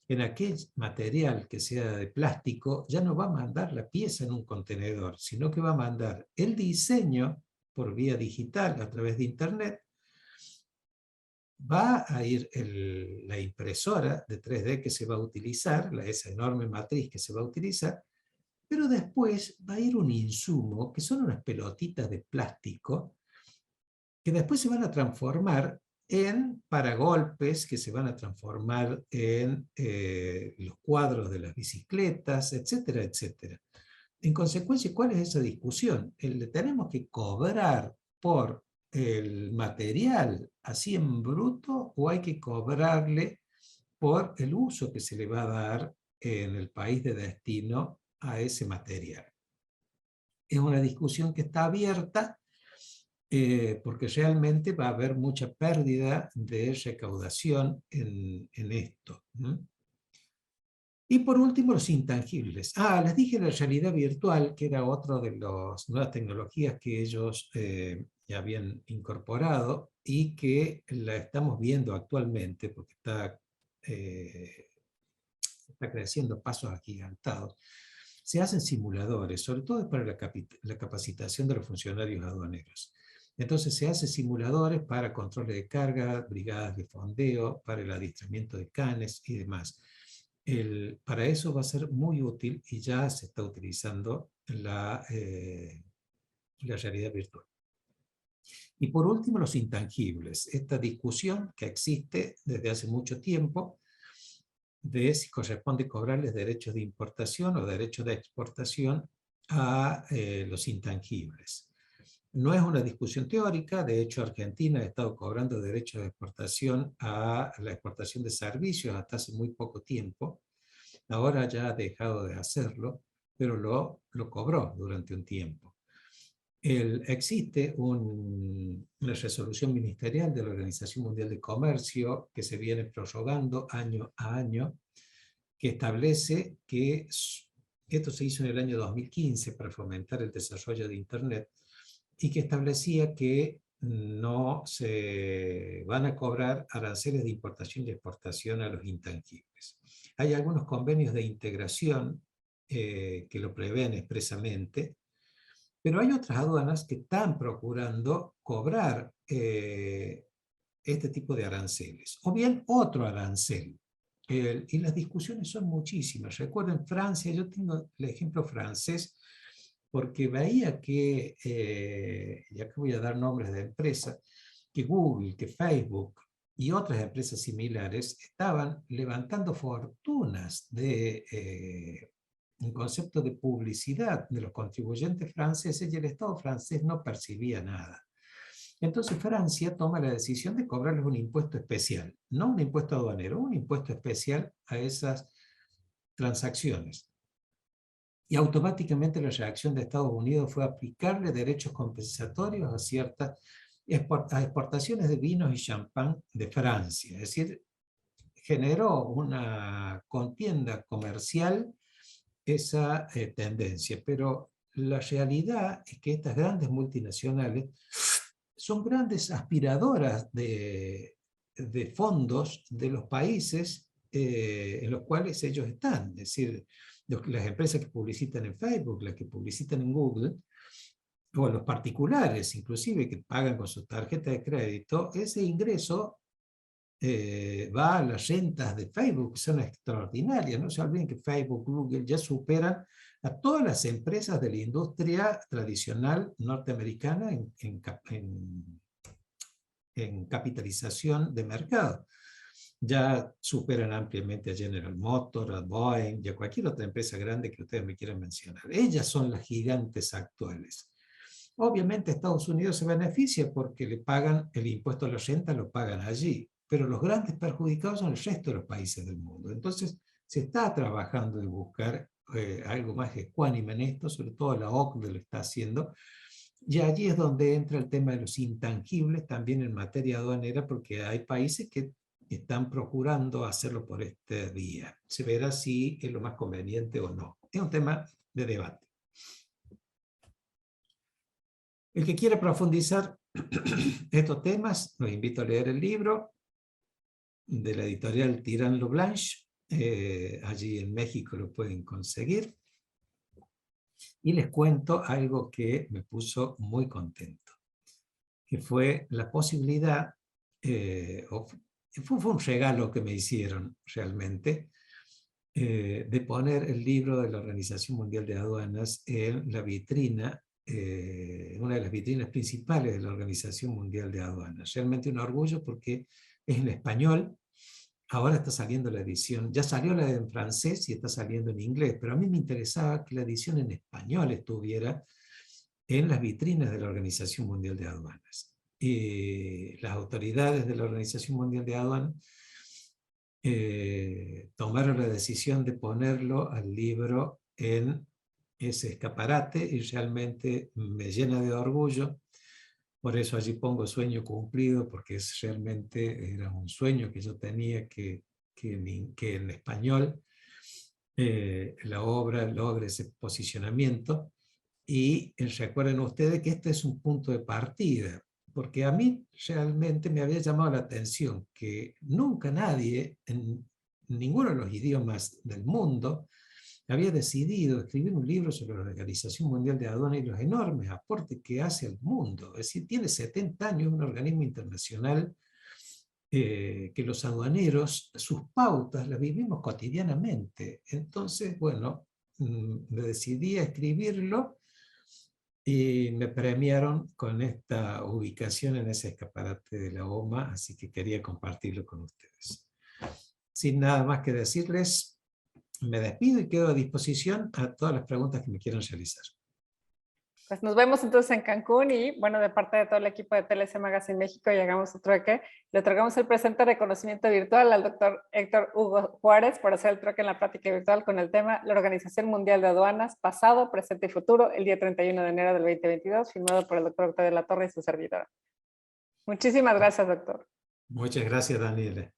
Speaker 4: en aquel material que sea de plástico ya no va a mandar la pieza en un contenedor, sino que va a mandar el diseño por vía digital a través de Internet. Va a ir la impresora de 3D que se va a utilizar, esa enorme matriz que se va a utilizar, pero después va a ir un insumo, que son unas pelotitas de plástico, que después se van a transformar en paragolpes, que se van a transformar en los cuadros de las bicicletas, etcétera, etcétera. En consecuencia, ¿cuál es esa discusión? ¿Tenemos que cobrar por el material así en bruto o hay que cobrarle por el uso que se le va a dar en el país de destino a ese material? Es una discusión que está abierta porque realmente va a haber mucha pérdida de recaudación en esto. Y por último, los intangibles. Les dije la realidad virtual, que era otra de las nuevas tecnologías que ellos ya habían incorporado y que la estamos viendo actualmente porque está creciendo pasos agigantados. Se hacen simuladores, sobre todo para la capacitación de los funcionarios aduaneros. Entonces se hacen simuladores para controles de carga, brigadas de fondeo, para el adiestramiento de canes y demás. Para eso va a ser muy útil y ya se está utilizando la realidad virtual. Y por último, los intangibles. Esta discusión que existe desde hace mucho tiempo de si corresponde cobrarles derechos de importación o derechos de exportación a los intangibles. No es una discusión teórica, de hecho Argentina ha estado cobrando derechos de exportación a la exportación de servicios hasta hace muy poco tiempo. Ahora ya ha dejado de hacerlo, pero lo cobró durante un tiempo. Existe una resolución ministerial de la Organización Mundial de Comercio que se viene prorrogando año a año, que establece que esto se hizo en el año 2015 para fomentar el desarrollo de Internet, y que establecía que no se van a cobrar aranceles de importación y exportación a los intangibles. Hay algunos convenios de integración que lo prevén expresamente, pero hay otras aduanas que están procurando cobrar este tipo de aranceles, o bien otro arancel. Y las discusiones son muchísimas. Recuerden, Francia, yo tengo el ejemplo francés, porque veía que, y acá voy a dar nombres de empresas, que Google, que Facebook y otras empresas similares estaban levantando fortunas de un concepto de publicidad de los contribuyentes franceses, y el Estado francés no percibía nada. Entonces Francia toma la decisión de cobrarles un impuesto especial, no un impuesto aduanero, un impuesto especial a esas transacciones. Y automáticamente la reacción de Estados Unidos fue aplicarle derechos compensatorios a ciertas exportaciones de vinos y champán de Francia. Es decir, generó una contienda comercial esa tendencia. Pero la realidad es que estas grandes multinacionales son grandes aspiradoras de fondos de los países en los cuales ellos están. Es decir, las empresas que publicitan en Facebook, las que publicitan en Google, o los particulares inclusive que pagan con su tarjeta de crédito, ese ingreso va a las rentas de Facebook, que son extraordinarias. No se olviden que Facebook, Google ya superan a todas las empresas de la industria tradicional norteamericana en capitalización de mercado. Ya superan ampliamente a General Motors, a Boeing y a cualquier otra empresa grande que ustedes me quieran mencionar. Ellas son las gigantes actuales. Obviamente Estados Unidos se beneficia porque le pagan el impuesto a la renta, lo pagan allí, pero los grandes perjudicados son el resto de los países del mundo. Entonces se está trabajando en buscar algo más ecuánime en esto, sobre todo la OCDE lo está haciendo, y allí es donde entra el tema de los intangibles también en materia aduanera, porque hay países que están procurando hacerlo por este vía. Se verá si es lo más conveniente o no. Es un tema de debate. El que quiera profundizar estos temas, los invito a leer el libro de la editorial Tirán Leblanche. Allí en México lo pueden conseguir. Y les cuento algo que me puso muy contento, que fue la posibilidad, fue un regalo que me hicieron realmente, de poner el libro de la Organización Mundial de Aduanas en la vitrina, una de las vitrinas principales de la Organización Mundial de Aduanas. Realmente un orgullo porque es en español. Ahora está saliendo la edición, ya salió la en francés y está saliendo en inglés, pero a mí me interesaba que la edición en español estuviera en las vitrinas de la Organización Mundial de Aduanas. Las autoridades de la Organización Mundial de Aduanas tomaron la decisión de ponerlo al libro en ese escaparate, y realmente me llena de orgullo. Por eso allí pongo sueño cumplido, porque realmente era un sueño que yo tenía que en español la obra logre ese posicionamiento. Y recuerden ustedes que este es un punto de partida, porque a mí realmente me había llamado la atención que nunca nadie en ninguno de los idiomas del mundo había decidido escribir un libro sobre la Organización Mundial de Aduanas y los enormes aportes que hace al mundo. Es decir, tiene 70 años un organismo internacional que los aduaneros, sus pautas las vivimos cotidianamente. Entonces, bueno, me decidí a escribirlo y me premiaron con esta ubicación en ese escaparate de la OMA, así que quería compartirlo con ustedes. Sin nada más que decirles, me despido y quedo a disposición a todas las preguntas que me quieran realizar.
Speaker 1: Pues nos vemos entonces en Cancún y bueno, de parte de todo el equipo de TLC Magazine México y Hagamos su Trueque, le otorgamos el presente reconocimiento virtual al doctor Héctor Hugo Juárez por hacer el trueque en la plática virtual con el tema la Organización Mundial de Aduanas, pasado, presente y futuro, el día 31 de enero del 2022, firmado por el doctor Octavio de la Torre y su servidora. Muchísimas gracias, doctor.
Speaker 4: Muchas gracias, Daniela.